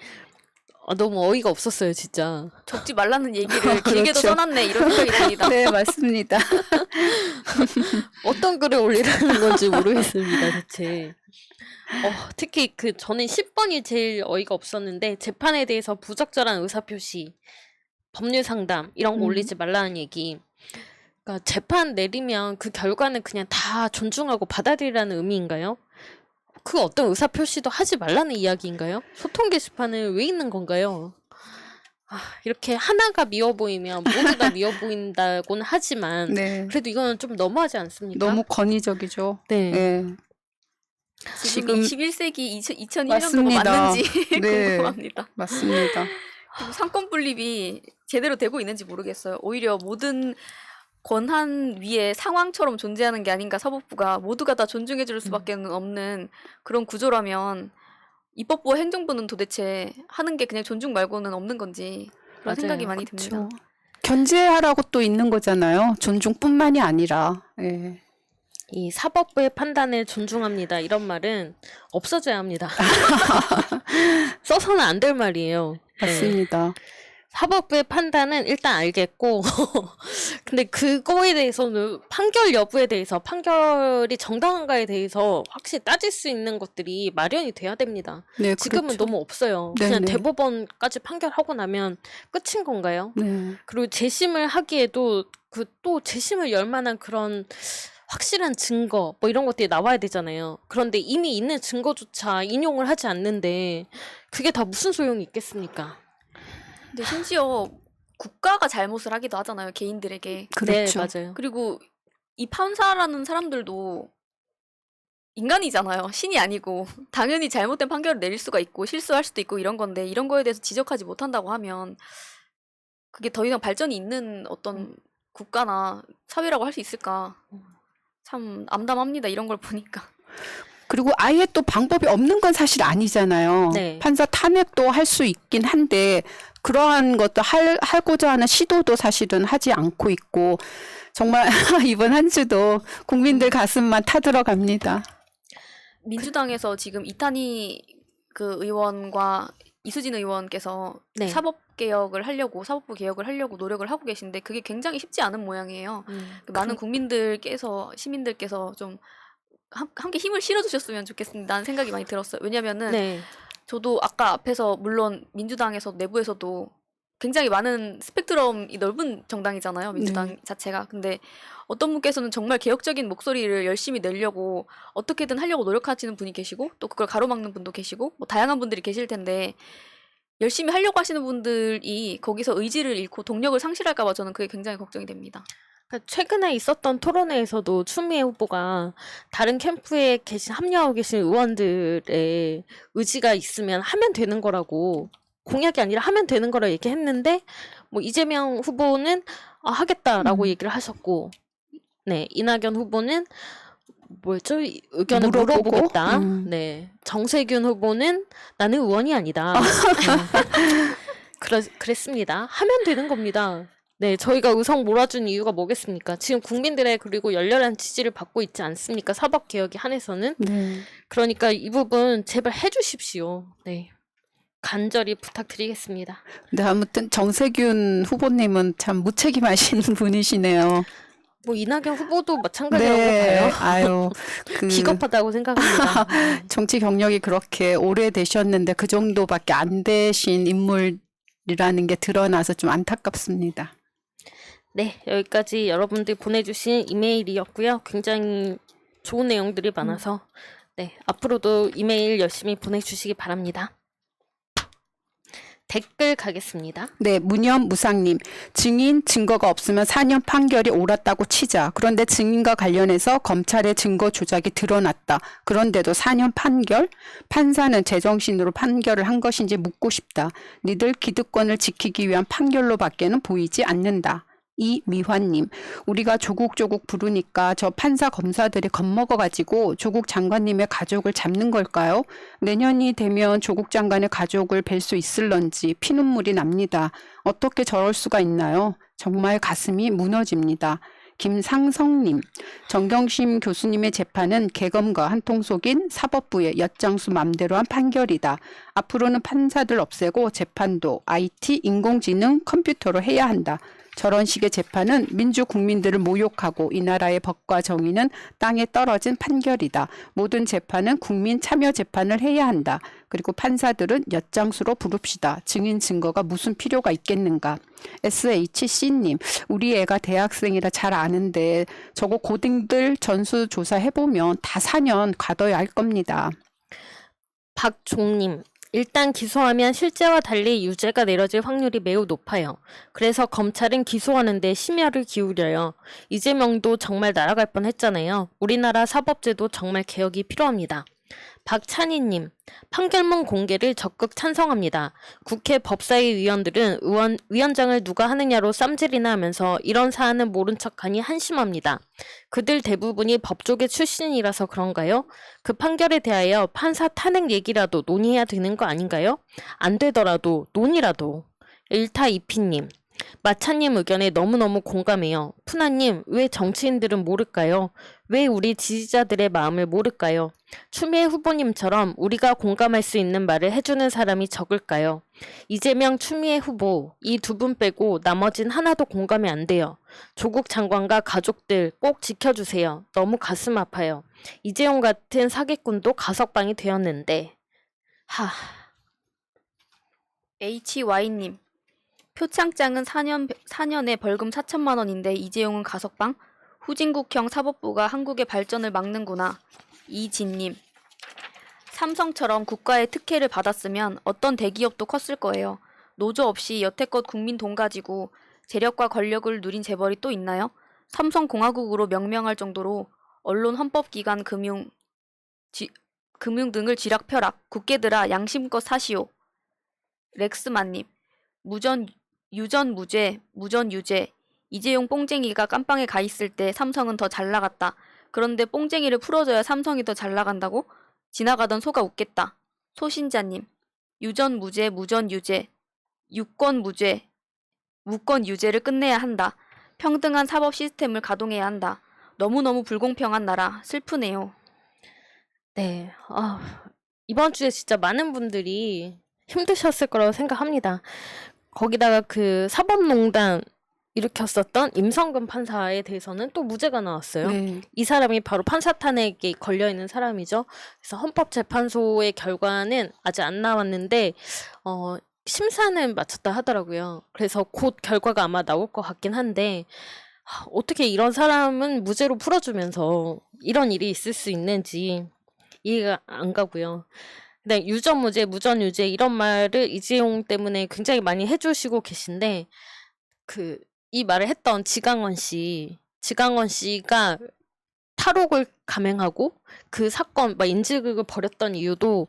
너무 어이가 없었어요, 진짜. 적지 말라는 얘기를 길게도 그렇죠. 써놨네 이런 생각이 듭니다. 네, 맞습니다. 어떤 글을 올리라는 건지 모르겠습니다, 대체. 특히 저는 10번이 제일 어이가 없었는데 재판에 대해서 부적절한 의사표시, 법률 상담 이런 거 올리지 말라는 얘기. 그러니까 재판 내리면 그 결과는 그냥 다 존중하고 받아들이라는 의미인가요? 그 어떤 의사표시도 하지 말라는 이야기인가요? 소통 게시판은 왜 있는 건가요? 이렇게 하나가 미워 보이면 모두 다 미워 보인다고는 하지만 네. 그래도 이거는 좀 너무하지 않습니까? 너무 권위적이죠. 네. 네. 지금 지금 21세기 2001년도가 맞습니다. 맞는지 네. 궁금합니다. 맞습니다. 그리고 상권 분립이 제대로 되고 있는지 모르겠어요. 오히려 모든 권한 위에 상황처럼 존재하는 게 아닌가, 사법부가 모두가 다 존중해 줄 수밖에 없는 그런 구조라면 입법부와 행정부는 도대체 하는 게 그냥 존중 말고는 없는 건지 그런 맞아요. 생각이 많이 듭니다. 그렇죠. 견제하라고 또 있는 거잖아요. 존중뿐만이 아니라. 예. 이 사법부의 판단을 존중합니다. 이런 말은 없어져야 합니다. 써서는 안 될 말이에요. 네. 맞습니다. 사법부의 판단은 일단 알겠고 근데 그거에 대해서는 판결 여부에 대해서 판결이 정당한가에 대해서 확실히 따질 수 있는 것들이 마련이 돼야 됩니다. 네, 지금은 그렇죠. 너무 없어요. 네, 그냥 네. 대법원까지 판결하고 나면 끝인 건가요? 네. 그리고 재심을 하기에도 또 재심을 열 만한 그런 확실한 증거 뭐 이런 것들이 나와야 되잖아요. 그런데 이미 있는 증거조차 인용을 하지 않는데 그게 다 무슨 소용이 있겠습니까? 근데 심지어 국가가 잘못을 하기도 하잖아요, 개인들에게. 그렇죠. 네, 맞아요. 그리고 이 판사라는 사람들도 인간이잖아요. 신이 아니고 당연히 잘못된 판결을 내릴 수가 있고 실수할 수도 있고 이런 건데 이런 거에 대해서 지적하지 못한다고 하면 그게 더 이상 발전이 있는 어떤 국가나 사회라고 할 수 있을까? 참 암담합니다. 이런 걸 보니까. 그리고 아예 또 방법이 없는 건 사실 아니잖아요. 네. 판사 탄핵도 할 수 있긴 한데 그러한 것도 하고자 하는 시도도 사실은 하지 않고 있고 정말 이번 한 주도 국민들 가슴만 타들어갑니다. 민주당에서 지금 이탄희 그 의원과 이수진 의원께서 네. 사법부 개혁을 하려고 노력을 하고 계신데 그게 굉장히 쉽지 않은 모양이에요. 그 많은 시민들께서 좀 함께 힘을 실어주셨으면 좋겠다는 생각이 많이 들었어요. 왜냐면은 네. 저도 아까 앞에서 물론 민주당에서 내부에서도 굉장히 많은 스펙트럼이 넓은 정당이잖아요. 민주당 자체가. 근데 어떤 분께서는 정말 개혁적인 목소리를 열심히 내려고 어떻게든 하려고 노력하시는 분이 계시고 또 그걸 가로막는 분도 계시고 뭐 다양한 분들이 계실 텐데 열심히 하려고 하시는 분들이 거기서 의지를 잃고 동력을 상실할까 봐 저는 그게 굉장히 걱정이 됩니다. 그러니까 최근에 있었던 토론회에서도 추미애 후보가 다른 캠프에 합류하고 계신 의원들의 의지가 있으면 하면 되는 거라고 공약이 아니라 하면 되는 거라 얘기했는데 뭐 이재명 후보는 하겠다라고 얘기를 하셨고 네, 이낙연 후보는 뭐였죠? 의견을 물어보고? 물어보겠다. 네. 정세균 후보는 나는 의원이 아니다. 그랬습니다. 하면 되는 겁니다. 네, 저희가 의석 몰아준 이유가 뭐겠습니까? 지금 국민들의 그리고 열렬한 지지를 받고 있지 않습니까? 사법개혁에 한해서는. 네. 그러니까 이 부분 제발 해주십시오. 네. 간절히 부탁드리겠습니다. 네, 아무튼 정세균 후보님은 참 무책임하신 분이시네요. 뭐 이낙연 후보도 마찬가지라고 네, 봐요. 아유, 비겁하다고 생각합니다. 정치 경력이 그렇게 오래 되셨는데 그 정도밖에 안 되신 인물이라는 게 드러나서 좀 안타깝습니다. 네, 여기까지 여러분들 보내주신 이메일이었고요. 굉장히 좋은 내용들이 많아서 네, 앞으로도 이메일 열심히 보내주시기 바랍니다. 댓글 가겠습니다. 네, 무념무상님. 증인 증거가 없으면 4년 판결이 옳았다고 치자. 그런데 증인과 관련해서 검찰의 증거 조작이 드러났다. 그런데도 4년 판결? 판사는 제정신으로 판결을 한 것인지 묻고 싶다. 니들 기득권을 지키기 위한 판결로 밖에는 보이지 않는다. 이미환님, 우리가 조국 부르니까 저 판사 검사들이 겁먹어가지고 조국 장관님의 가족을 잡는 걸까요? 내년이 되면 조국 장관의 가족을 뵐 수 있을런지 피눈물이 납니다. 어떻게 저럴 수가 있나요? 정말 가슴이 무너집니다. 김상성님, 정경심 교수님의 재판은 개검과 한통 속인 사법부의 엿장수 맘대로 한 판결이다. 앞으로는 판사들 없애고 재판도 IT, 인공지능, 컴퓨터로 해야 한다. 저런 식의 재판은 민주 국민들을 모욕하고 이 나라의 법과 정의는 땅에 떨어진 판결이다. 모든 재판은 국민 참여 재판을 해야 한다. 그리고 판사들은 엿장수로 부릅시다. 증인 증거가 무슨 필요가 있겠는가. SHC님, 우리 애가 대학생이라 잘 아는데 저거 고딩들 전수조사 해보면 다 4년 가둬야 할 겁니다. 박종님, 일단 기소하면 실제와 달리 유죄가 내려질 확률이 매우 높아요. 그래서 검찰은 기소하는데 심혈을 기울여요. 이재명도 정말 날아갈 뻔했잖아요. 우리나라 사법제도 정말 개혁이 필요합니다. 박찬희님, 판결문 공개를 적극 찬성합니다. 국회 법사위 위원들은 위원장을 누가 하느냐로 쌈질이나 하면서 이런 사안은 모른 척하니 한심합니다. 그들 대부분이 법조계 출신이라서 그런가요? 그 판결에 대하여 판사 탄핵 얘기라도 논의해야 되는 거 아닌가요? 안 되더라도 논의라도. 일타이피님, 마차님 의견에 너무너무 공감해요. 푸나님, 왜 정치인들은 모를까요? 왜 우리 지지자들의 마음을 모를까요? 추미애 후보님처럼 우리가 공감할 수 있는 말을 해주는 사람이 적을까요? 이재명, 추미애 후보, 이 두 분 빼고 나머진 하나도 공감이 안 돼요. 조국 장관과 가족들 꼭 지켜주세요. 너무 가슴 아파요. 이재용 같은 사기꾼도 가석방이 되었는데. HY님, 표창장은 4년에 벌금 4천만 원인데 이재용은 가석방? 후진국형 사법부가 한국의 발전을 막는구나. 이진님, 삼성처럼 국가의 특혜를 받았으면 어떤 대기업도 컸을 거예요. 노조 없이 여태껏 국민 돈 가지고 재력과 권력을 누린 재벌이 또 있나요? 삼성공화국으로 명명할 정도로 언론, 헌법기관, 금융 등을 쥐락펴락, 굳게들아 양심껏 사시오. 렉스만님, 유전무죄, 무전유죄. 이재용 뽕쟁이가 깜빵에 가 있을 때 삼성은 더 잘 나갔다. 그런데 뽕쟁이를 풀어줘야 삼성이 더 잘 나간다고? 지나가던 소가 웃겠다. 소신자님, 유전무죄, 무전유죄, 유권무죄, 무권유죄를 끝내야 한다. 평등한 사법 시스템을 가동해야 한다. 너무너무 불공평한 나라. 슬프네요. 네, 이번 주에 진짜 많은 분들이 힘드셨을 거라고 생각합니다. 거기다가 그 사법농단 일으켰었던 임성근 판사에 대해서는 또 무죄가 나왔어요. 네. 이 사람이 바로 판사 탄핵에 걸려있는 사람이죠. 그래서 헌법재판소의 결과는 아직 안 나왔는데 심사는 마쳤다 하더라고요. 그래서 곧 결과가 아마 나올 것 같긴 한데 어떻게 이런 사람은 무죄로 풀어주면서 이런 일이 있을 수 있는지 이해가 안 가고요. 네, 유전무죄, 무전유죄 이런 말을 이재용 때문에 굉장히 많이 해주시고 계신데 이 말을 했던 지강원 씨가 탈옥을 감행하고 그 사건 인질극을 벌였던 이유도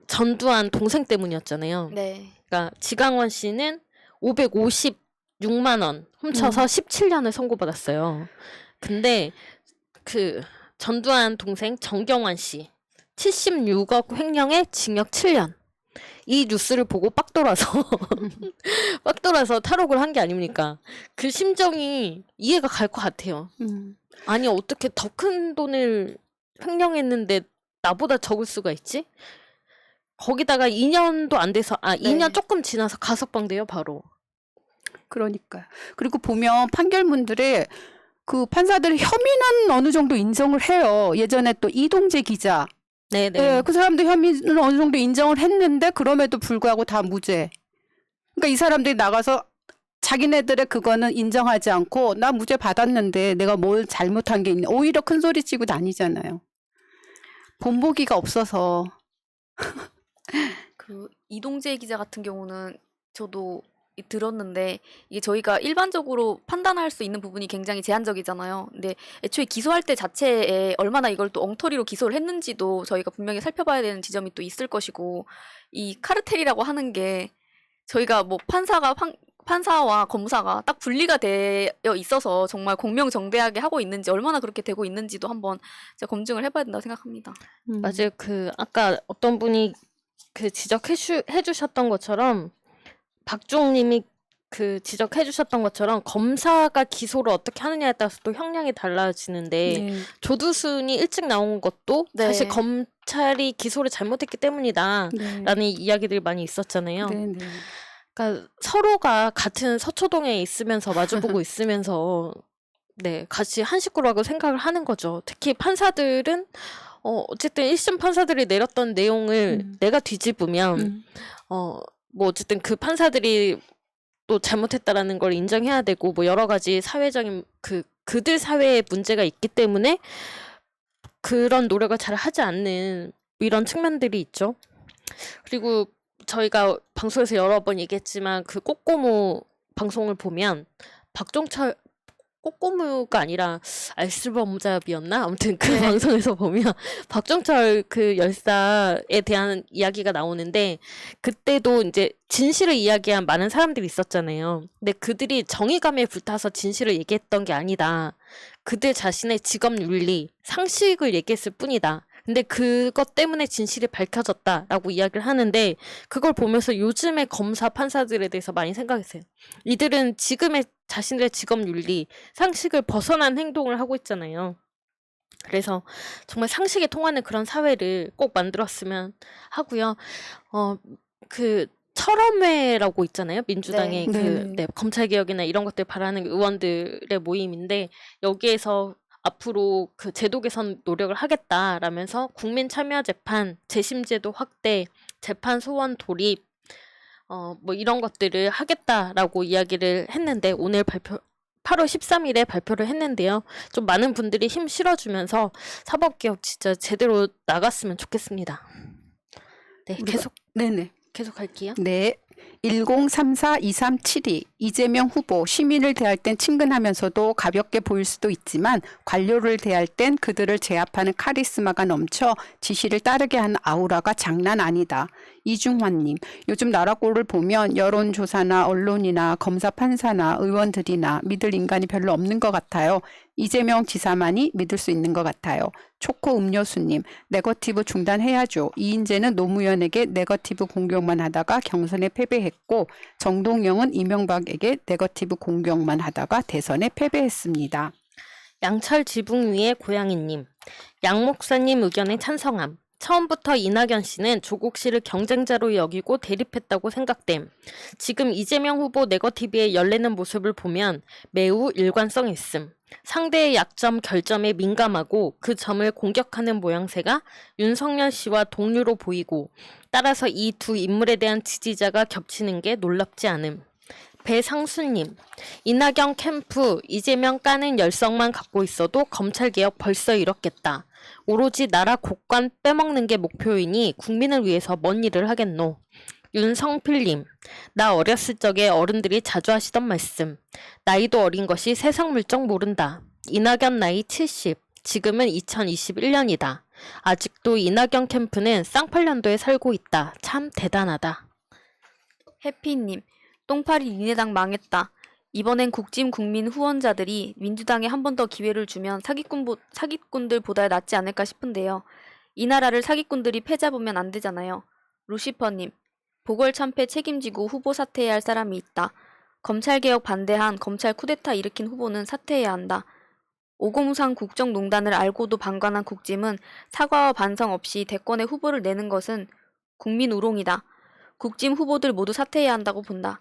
전두환 동생 때문이었잖아요. 네. 그러니까 지강원 씨는 556만 원 훔쳐서 17년을 선고받았어요. 근데 그 전두환 동생 정경환 씨 76억 횡령에 징역 7년. 이 뉴스를 보고 빡 돌아서 빡 돌아서 탈옥을 한 게 아닙니까? 그 심정이 이해가 갈 것 같아요. 아니 어떻게 더 큰 돈을 횡령했는데 나보다 적을 수가 있지? 거기다가 2년도 안 돼서 네. 2년 조금 지나서 가석방돼요 바로. 그러니까요. 그리고 보면 판결문들에 그 판사들이 혐의는 어느 정도 인정을 해요. 예전에 또 이동재 기자. 네네. 네, 그 사람도 혐의는 어느 정도 인정을 했는데 그럼에도 불구하고 다 무죄. 그러니까 이 사람들이 나가서 자기네들의 그거는 인정하지 않고 나 무죄 받았는데 내가 뭘 잘못한 게 있냐. 오히려 큰 소리 치고 다니잖아요. 본보기가 없어서. 그 이동재 기자 같은 경우는 저도 들었는데 이게 저희가 일반적으로 판단할 수 있는 부분이 굉장히 제한적이잖아요. 근데 애초에 기소할 때 자체에 얼마나 이걸 또 엉터리로 기소를 했는지도 저희가 분명히 살펴봐야 되는 지점이 또 있을 것이고 이 카르텔이라고 하는 게 저희가 뭐 판사와 검사가 딱 분리가 되어 있어서 정말 공명정대하게 하고 있는지 얼마나 그렇게 되고 있는지도 한번 제가 검증을 해봐야 된다고 생각합니다. 맞아요. 그 아까 어떤 분이 그 지적해 주셨던 것처럼 박주홍님이 그 지적해 주셨던 것처럼 검사가 기소를 어떻게 하느냐에 따라서 또 형량이 달라지는데 네. 조두순이 일찍 나온 것도 네. 사실 검찰이 기소를 잘못했기 때문이다라는 네. 이야기들이 많이 있었잖아요. 네, 네. 그러니까 서로가 같은 서초동에 있으면서 마주보고 있으면서 네 같이 한 식구라고 생각을 하는 거죠. 특히 판사들은 어쨌든 1심 판사들이 내렸던 내용을 내가 뒤집으면 뭐 어쨌든 그 판사들이 또 잘못했다라는 걸 인정해야 되고 뭐 여러 가지 사회적인 그들 사회에 문제가 있기 때문에 그런 노력을 잘 하지 않는 이런 측면들이 있죠. 그리고 저희가 방송에서 여러 번 얘기했지만 그 꼬꼬무 방송을 보면 박종철 꼬꼬무가 아니라 알쓸범잡이었나? 아무튼 그 방송에서 보면 박종철 그 열사에 대한 이야기가 나오는데 그때도 이제 진실을 이야기한 많은 사람들이 있었잖아요. 근데 그들이 정의감에 불타서 진실을 얘기했던 게 아니다. 그들 자신의 직업 윤리, 상식을 얘기했을 뿐이다. 근데 그것 때문에 진실이 밝혀졌다라고 이야기를 하는데 그걸 보면서 요즘의 검사 판사들에 대해서 많이 생각했어요. 이들은 지금의 자신들의 직업 윤리, 상식을 벗어난 행동을 하고 있잖아요. 그래서 정말 상식이 통하는 그런 사회를 꼭 만들었으면 하고요. 그 철험회라고 있잖아요. 민주당의 네. 검찰개혁이나 이런 것들 바라는 의원들의 모임인데 여기에서 앞으로 그 제도 개선 노력을 하겠다라면서 국민참여재판, 재심제도 확대, 재판 소원 도입, 뭐 이런 것들을 하겠다라고 이야기를 했는데 오늘 8월 13일에 발표를 했는데요. 좀 많은 분들이 힘 실어주면서 사법개혁 진짜 제대로 나갔으면 좋겠습니다. 네, 네네. 계속 할게요. 네. 1034-2372 이재명 후보 시민을 대할 땐 친근하면서도 가볍게 보일 수도 있지만 관료를 대할 땐 그들을 제압하는 카리스마가 넘쳐 지시를 따르게 하는 아우라가 장난 아니다. 이중환님, 요즘 나라 꼴을 보면 여론조사나 언론이나 검사 판사나 의원들이나 믿을 인간이 별로 없는 것 같아요. 이재명 지사만이 믿을 수 있는 것 같아요. 초코 음료수님, 네거티브 중단해야죠. 이인재는 노무현에게 네거티브 공격만 하다가 경선에 패배했고 정동영은 이명박에게 네거티브 공격만 하다가 대선에 패배했습니다. 양철 지붕 위의 고양이님, 양 목사님 의견에 찬성함. 처음부터 이낙연 씨는 조국 씨를 경쟁자로 여기고 대립했다고 생각됨. 지금 이재명 후보 네거티브에 열내는 모습을 보면 매우 일관성 있음. 상대의 약점, 결점에 민감하고 그 점을 공격하는 모양새가 윤석열 씨와 동료로 보이고 따라서 이 두 인물에 대한 지지자가 겹치는 게 놀랍지 않음. 배상수님, 이낙연 캠프 이재명 까는 열성만 갖고 있어도 검찰개혁 벌써 이렇겠다. 오로지 나라 곳간 빼먹는 게 목표이니 국민을 위해서 뭔 일을 하겠노. 윤성필님, 나 어렸을 적에 어른들이 자주 하시던 말씀. 나이도 어린 것이 세상 물정 모른다. 이낙연 나이 70, 지금은 2021년이다. 아직도 이낙연 캠프는 쌍팔년도에 살고 있다. 참 대단하다. 해피님, 똥파리 니네당 망했다. 이번엔 국짐 국민 후원자들이 민주당에 한 번 더 기회를 주면 사기꾼들보다 낫지 않을까 싶은데요. 이 나라를 사기꾼들이 패잡으면 안 되잖아요. 루시퍼님, 보궐 참패 책임지고 후보 사퇴해야 할 사람이 있다. 검찰개혁 반대한 검찰 쿠데타 일으킨 후보는 사퇴해야 한다. 503 국정농단을 알고도 방관한 국짐은 사과와 반성 없이 대권에 후보를 내는 것은 국민 우롱이다. 국짐 후보들 모두 사퇴해야 한다고 본다.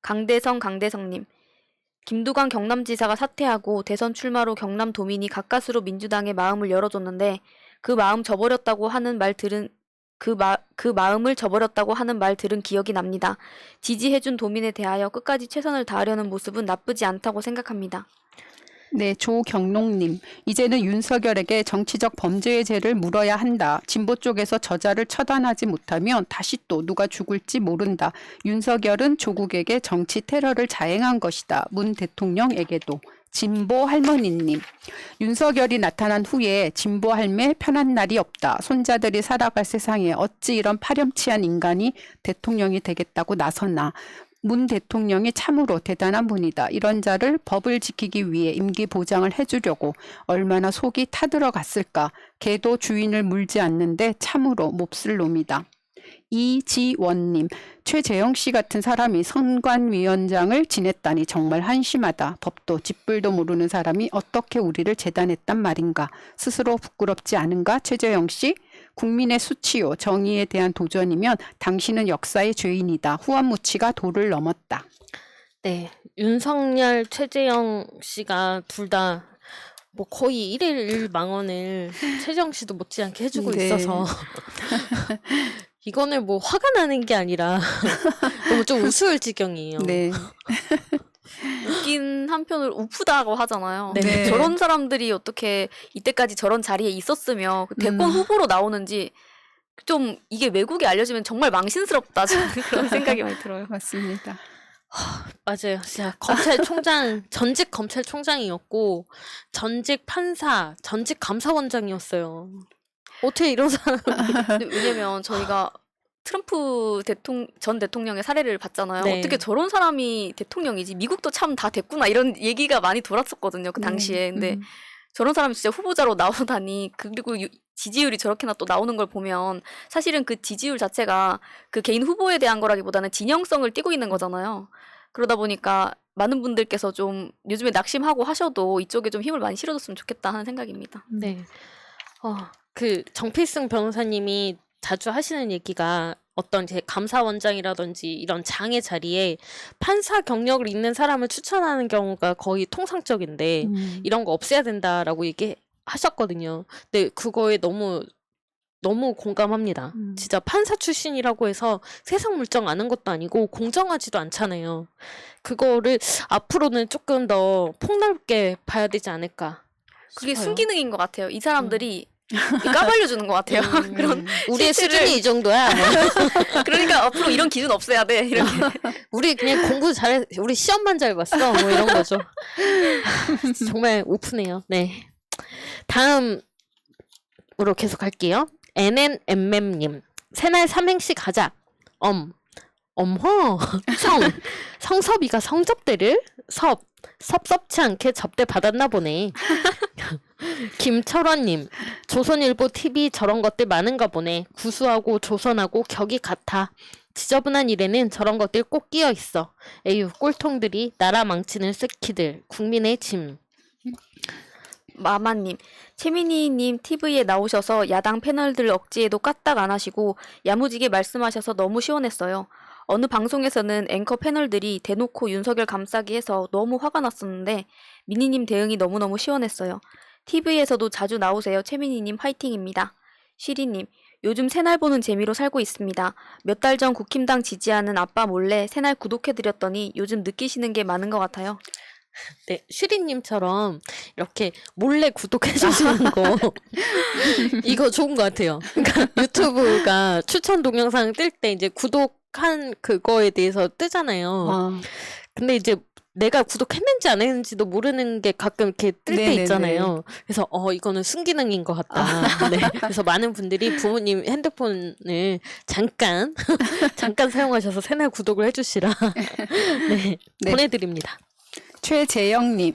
강대성님, 김두관 경남지사가 사퇴하고 대선 출마로 경남도민이 가까스로 민주당의 마음을 열어줬는데 그 마음을 저버렸다고 하는 말 들은 기억이 납니다. 지지해준 도민에 대하여 끝까지 최선을 다하려는 모습은 나쁘지 않다고 생각합니다. 네, 조경록님. 이제는 윤석열에게 정치적 범죄의 죄를 물어야 한다. 진보 쪽에서 저자를 처단하지 못하면 다시 또 누가 죽을지 모른다. 윤석열은 조국에게 정치 테러를 자행한 것이다. 문 대통령에게도. 진보 할머니님. 윤석열이 나타난 후에 진보 할매 편한 날이 없다. 손자들이 살아갈 세상에 어찌 이런 파렴치한 인간이 대통령이 되겠다고 나서나. 문 대통령이 참으로 대단한 분이다. 이런 자를 법을 지키기 위해 임기 보장을 해주려고 얼마나 속이 타들어갔을까. 개도 주인을 물지 않는데 참으로 몹쓸 놈이다. 이지원님, 최재형 씨 같은 사람이 선관위원장을 지냈다니 정말 한심하다. 법도 쥐뿔도 모르는 사람이 어떻게 우리를 재단했단 말인가. 스스로 부끄럽지 않은가, 최재형 씨? 국민의 수치요, 정의에 대한 도전이면 당신은 역사의 죄인이다. 후한무치가 도를 넘었다. 네, 윤석열, 최재형 씨가 둘 다 뭐 거의 일일 망언을 최재형 씨도 못지않게 해주고 네. 있어서 이거는 뭐 화가 나는 게 아니라 너무 좀 우스울 지경이에요. 네. 웃긴 한편으로 우프다고 하잖아요. 네. 저런 사람들이 어떻게 이때까지 저런 자리에 있었으며 그 대권 후보로 나오는지 좀 이게 외국에 알려지면 정말 망신스럽다. 저는 그런 생각이 많이 들어요. 맞습니다. 맞아요. 진짜 검찰총장, 전직 검찰총장이었고 전직 판사, 전직 감사원장이었어요. 어떻게 이런 사람? 왜냐면 저희가 트럼프 전 대통령의 사례를 봤잖아요. 네. 어떻게 저런 사람이 대통령이지? 미국도 참 다 됐구나 이런 얘기가 많이 돌았었거든요. 그 당시에. 근데 저런 사람이 진짜 후보자로 나오다니, 그리고 지지율이 저렇게나 또 나오는 걸 보면 사실은 그 지지율 자체가 그 개인 후보에 대한 거라기보다는 진영성을 띠고 있는 거잖아요. 그러다 보니까 많은 분들께서 좀 요즘에 낙심하고 하셔도 이쪽에 좀 힘을 많이 실어줬으면 좋겠다 하는 생각입니다. 네. 그 정필승 변호사님이 자주 하시는 얘기가 어떤 이제 감사원장이라든지 이런 장의 자리에 판사 경력을 있는 사람을 추천하는 경우가 거의 통상적인데 이런 거 없애야 된다라고 얘기하셨거든요. 근데 그거에 너무 공감합니다. 진짜 판사 출신이라고 해서 세상 물정 아는 것도 아니고 공정하지도 않잖아요. 그거를 앞으로는 조금 더 폭넓게 봐야 되지 않을까 그게 싶어요. 순기능인 것 같아요. 이 사람들이 까발려주는 것 같아요. 그런 우리의 실체를. 수준이 이 정도야. 그러니까 앞으로 이런 기준 없애야 돼. 이렇게. 우리 그냥 공부 잘해, 우리 시험만 잘 봤어. 뭐 이런 거죠. 정말 오픈해요. 네. 다음으로 계속 갈게요. NNMM님. 새날 삼행시 가자. 엄허. 성섭이가 성접대를? 섭섭치 않게 접대 받았나 보네. 김철원님. 조선일보 TV 저런 것들 많은가 보네. 구수하고 조선하고 격이 같아. 지저분한 일에는 저런 것들 꼭 끼어 있어. 에휴, 꼴통들이 나라 망치는 새끼들. 국민의 짐. 마마님, 최민희님 TV에 나오셔서 야당 패널들 억지에도 까딱 안 하시고 야무지게 말씀하셔서 너무 시원했어요. 어느 방송에서는 앵커 패널들이 대놓고 윤석열 감싸기 해서 너무 화가 났었는데 민희님 대응이 너무너무 시원했어요. TV에서도 자주 나오세요. 최민희님 화이팅입니다. 시리님, 요즘 새날 보는 재미로 살고 있습니다. 몇 달 전 국힘당 지지하는 아빠 몰래 새날 구독해드렸더니 요즘 느끼시는 게 많은 것 같아요. 네, 슈리님처럼 이렇게 몰래 구독해주시는 거 이거 좋은 것 같아요. 그러니까 유튜브가 추천 동영상 뜰 때 이제 구독한 그거에 대해서 뜨잖아요. 근데 이제 내가 구독했는지 안 했는지도 모르는 게 가끔 이렇게 뜰 때 네네네. 있잖아요. 그래서 이거는 순기능인 것 같다. 네. 그래서 많은 분들이 부모님 핸드폰을 잠깐 사용하셔서 새날 구독을 해주시라 네, 네. 보내드립니다. 최재영님.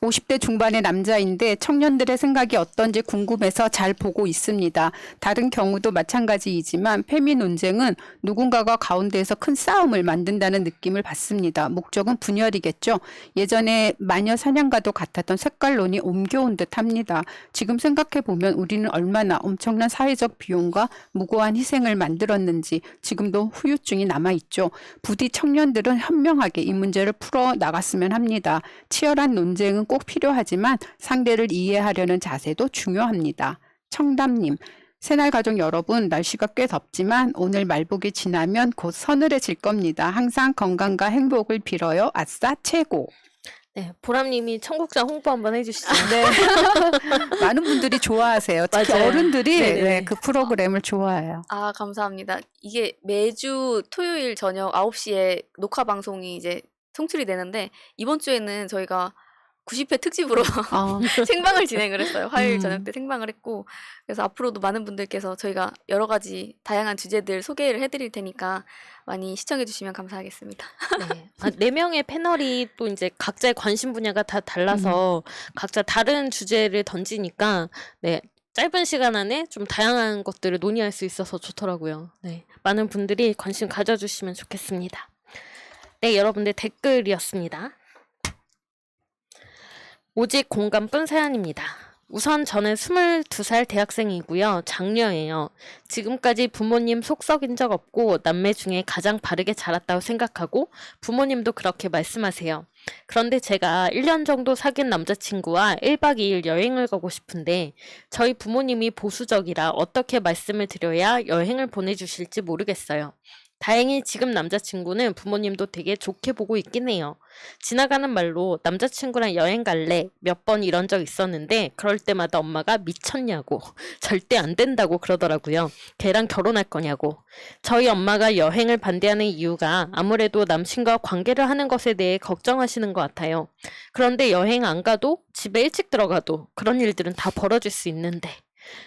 50대 중반의 남자인데 청년들의 생각이 어떤지 궁금해서 잘 보고 있습니다. 다른 경우도 마찬가지이지만 페미 논쟁은 누군가가 가운데에서 큰 싸움을 만든다는 느낌을 받습니다. 목적은 분열이겠죠. 예전에 마녀 사냥과도 같았던 색깔론이 옮겨온 듯합니다. 지금 생각해보면 우리는 얼마나 엄청난 사회적 비용과 무고한 희생을 만들었는지 지금도 후유증이 남아있죠. 부디 청년들은 현명하게 이 문제를 풀어 나갔으면 합니다. 치열한 논쟁은 꼭 필요하지만 상대를 이해하려는 자세도 중요합니다. 청담님, 새날 가족 여러분, 날씨가 꽤 덥지만 오늘 말복이 지나면 곧 서늘해질 겁니다. 항상 건강과 행복을 빌어요. 아싸 최고. 네, 보람님이 청국장 홍보 한번 해주시죠. 네. 많은 분들이 좋아하세요. 특히 맞아요. 어른들이 네네. 네, 그 프로그램을 좋아해요. 아, 감사합니다. 이게 매주 토요일 저녁 9시에 녹화 방송이 이제 송출이 되는데 이번 주에는 저희가 90회 특집으로 어, 생방을 진행을 했어요. 화요일 음. 저녁 때 생방을 했고 그래서 앞으로도 많은 분들께서 저희가 여러 가지 다양한 주제들 소개를 해드릴 테니까 많이 시청해 주시면 감사하겠습니다. 네. 4명의 패널이 또 이제 각자의 관심 분야가 다 달라서 각자 다른 주제를 던지니까 네. 짧은 시간 안에 좀 다양한 것들을 논의할 수 있어서 좋더라고요. 네. 많은 분들이 관심 가져주시면 좋겠습니다. 네, 여러분들 댓글이었습니다. 오직 공감뿐 사연입니다. 우선 저는 22살 대학생이고요. 장녀예요. 지금까지 부모님 속 썩인 적 없고 남매 중에 가장 바르게 자랐다고 생각하고 부모님도 그렇게 말씀하세요. 그런데 제가 1년 정도 사귄 남자친구와 1박 2일 여행을 가고 싶은데 저희 부모님이 보수적이라 어떻게 말씀을 드려야 여행을 보내주실지 모르겠어요. 다행히 지금 남자친구는 부모님도 되게 좋게 보고 있긴 해요. 지나가는 말로 남자친구랑 여행 갈래 몇 번 이런 적 있었는데 그럴 때마다 엄마가 미쳤냐고 절대 안 된다고 그러더라고요. 걔랑 결혼할 거냐고. 저희 엄마가 여행을 반대하는 이유가 아무래도 남친과 관계를 하는 것에 대해 걱정하시는 것 같아요. 그런데 여행 안 가도 집에 일찍 들어가도 그런 일들은 다 벌어질 수 있는데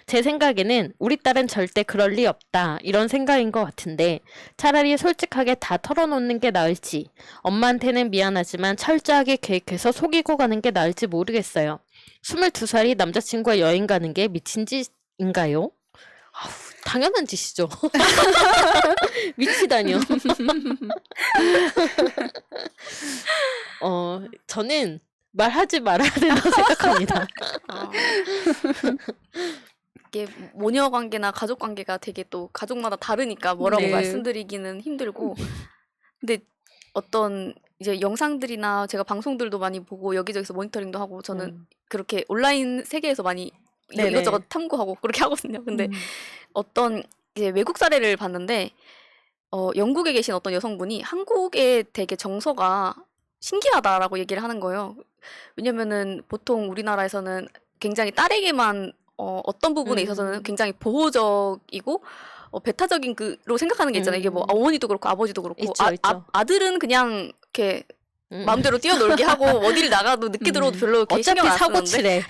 제 생각에는 우리 딸은 절대 그럴 리 없다 이런 생각인 것 같은데 차라리 솔직하게 다 털어놓는 게 나을지 엄마한테는 미안하지만 철저하게 계획해서 속이고 가는 게 나을지 모르겠어요. 22살이 남자친구와 여행 가는 게 미친 짓인가요? 아우, 당연한 짓이죠. 미치다뇨. 저는 말하지 말아야 된다고 생각합니다. 이게 모녀 관계나 가족 관계가 되게 또 가족마다 다르니까 뭐라고 네. 말씀드리기는 힘들고 근데 어떤 이제 영상들이나 제가 방송들도 많이 보고 여기저기서 모니터링도 하고 저는 그렇게 온라인 세계에서 많이 네네. 이것저것 탐구하고 그렇게 하거든요. 근데 어떤 이제 외국 사례를 봤는데 영국에 계신 어떤 여성분이 한국의 되게 정서가 신기하다라고 얘기를 하는 거예요. 왜냐면은 보통 우리나라에서는 굉장히 딸에게만 어떤 부분에 있어서는 굉장히 보호적이고 배타적인 그로 생각하는 게 있잖아요. 이게 뭐 어머니도 그렇고 아버지도 그렇고 있죠, 있죠. 아들은 그냥 이렇게 마음대로 뛰어놀게 하고 어디를 나가도 늦게 들어도 별로 이렇게 어차피 신경 안 사고 쓰는데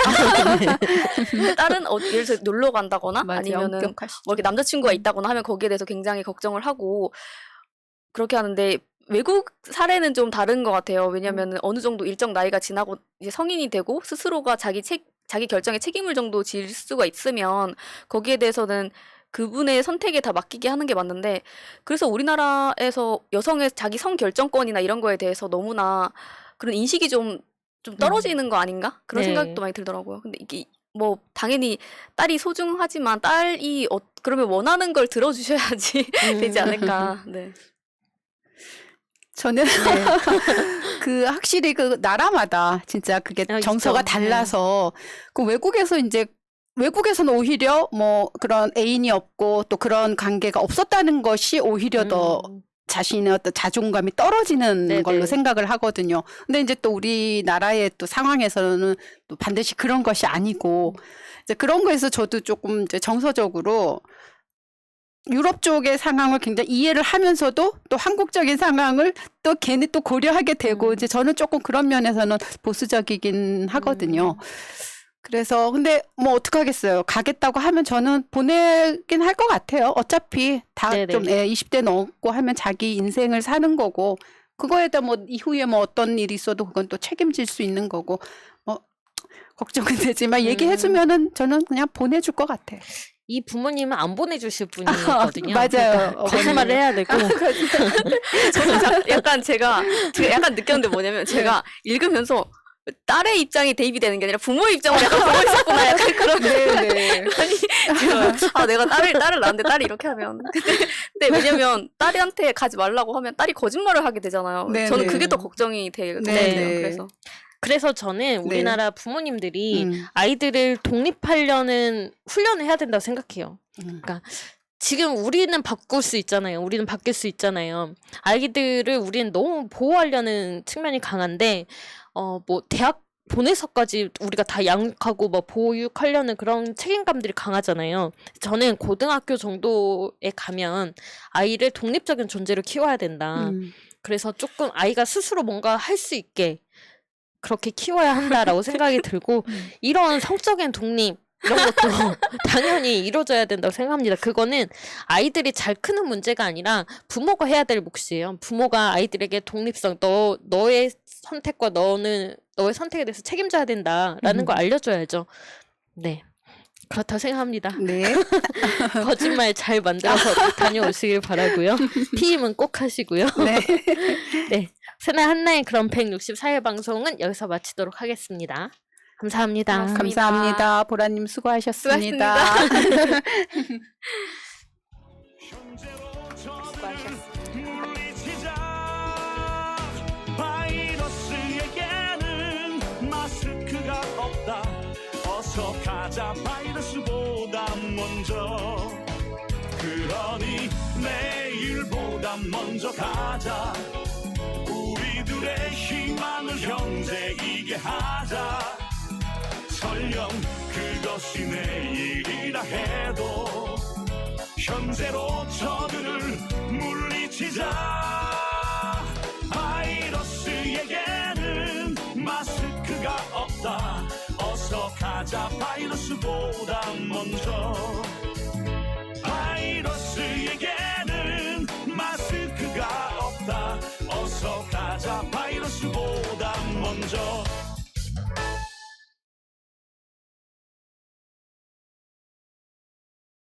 치래. 딸은 예를 들어 놀러 간다거나 맞아요. 아니면은 엄격하시죠. 뭐 이렇게 남자친구가 있다거나 하면 거기에 대해서 굉장히 걱정을 하고 그렇게 하는데 외국 사례는 좀 다른 것 같아요. 왜냐면은 어느 정도 일정 나이가 지나고 이제 성인이 되고 스스로가 자기 결정에 책임을 정도 질 수가 있으면 거기에 대해서는 그분의 선택에 다 맡기게 하는 게 맞는데 그래서 우리나라에서 여성의 자기 성 결정권이나 이런 거에 대해서 너무나 그런 인식이 좀 떨어지는 거 아닌가? 그런 네. 생각도 많이 들더라고요. 근데 이게 뭐 당연히 딸이 소중하지만 딸이 그러면 원하는 걸 들어주셔야지 되지 않을까. 네. 저는 그 확실히 그 나라마다 진짜 그게 정서가 있죠. 달라서 그 외국에서는 오히려 뭐 그런 애인이 없고 또 그런 관계가 없었다는 것이 오히려 더 자신의 어떤 자존감이 떨어지는 네네. 걸로 생각을 하거든요. 근데 이제 또 우리나라의 또 상황에서는 또 반드시 그런 것이 아니고 이제 그런 거에서 저도 조금 이제 정서적으로 유럽 쪽의 상황을 굉장히 이해를 하면서도 또 한국적인 상황을 또 괜히 또 고려하게 되고 이제 저는 조금 그런 면에서는 보수적이긴 하거든요. 그래서 근데 뭐 어떡하겠어요. 가겠다고 하면 저는 보내긴 할 것 같아요. 어차피 다 네네. 좀 20대 넘고 하면 자기 인생을 사는 거고 그거에 대해 뭐 이후에 뭐 어떤 일이 있어도 그건 또 책임질 수 있는 거고 뭐 걱정은 되지만 얘기해주면은 저는 그냥 보내줄 것 같아요. 이 부모님은 안 보내주실 분이거든요. 맞아요. 그러니까 거짓말을 해야 되고. 저는 약간 제가 약간 느꼈는데 뭐냐면 제가 읽으면서 딸의 입장이 대입이 되는 게 아니라 부모의 입장으로 약간 보고 있었구나 약간 그런 네네. 아니 지금 내가 딸을 낳았는데 딸이 이렇게 하면 근데 왜냐면 딸한테 가지 말라고 하면 딸이 거짓말을 하게 되잖아요. 네네. 저는 그게 더 걱정이 되거든요. 네네. 그래서 저는 네. 우리나라 부모님들이 음. 아이들을 독립하려는 훈련을 해야 된다고 생각해요. 그러니까 지금 우리는 바꿀 수 있잖아요. 우리는 바뀔 수 있잖아요. 아이들을 우리는 너무 보호하려는 측면이 강한데 뭐 대학 보내서까지 우리가 다 양육하고 뭐 보육하려는 그런 책임감들이 강하잖아요. 저는 고등학교 정도에 가면 아이를 독립적인 존재로 키워야 된다. 그래서 조금 아이가 스스로 뭔가 할 수 있게 그렇게 키워야 한다라고 생각이 들고 이런 성적인 독립 이런 것도 당연히 이루어져야 된다고 생각합니다. 그거는 아이들이 잘 크는 문제가 아니라 부모가 해야 될 몫이에요. 부모가 아이들에게 독립성, 너의 선택과 너의 선택에 대해서 책임져야 된다라는 걸 알려줘야죠. 네. 그렇다고 생각합니다. 네. 거짓말 잘 만들어서 다녀오시길 바라고요. 피임은 꼭 하시고요. 네. 네. 새날 한나의 그런 164회 방송은 여기서 마치도록 하겠습니다. 감사합니다. 고맙습니다. 감사합니다. 보라님 수고하셨습니다. 물리치자 바이러스에게는 마스크가 없다. 어서 가자 바이러스보다 먼저. 그러니 내일보다 먼저 가자. 우리들의 희망을 형제이게 하자. 설령 그것이 내일이라 해도 현재로 저들을 물리치자. 바이러스에게는 마스크가 없다. 어서 가자 바이러스보다 먼저.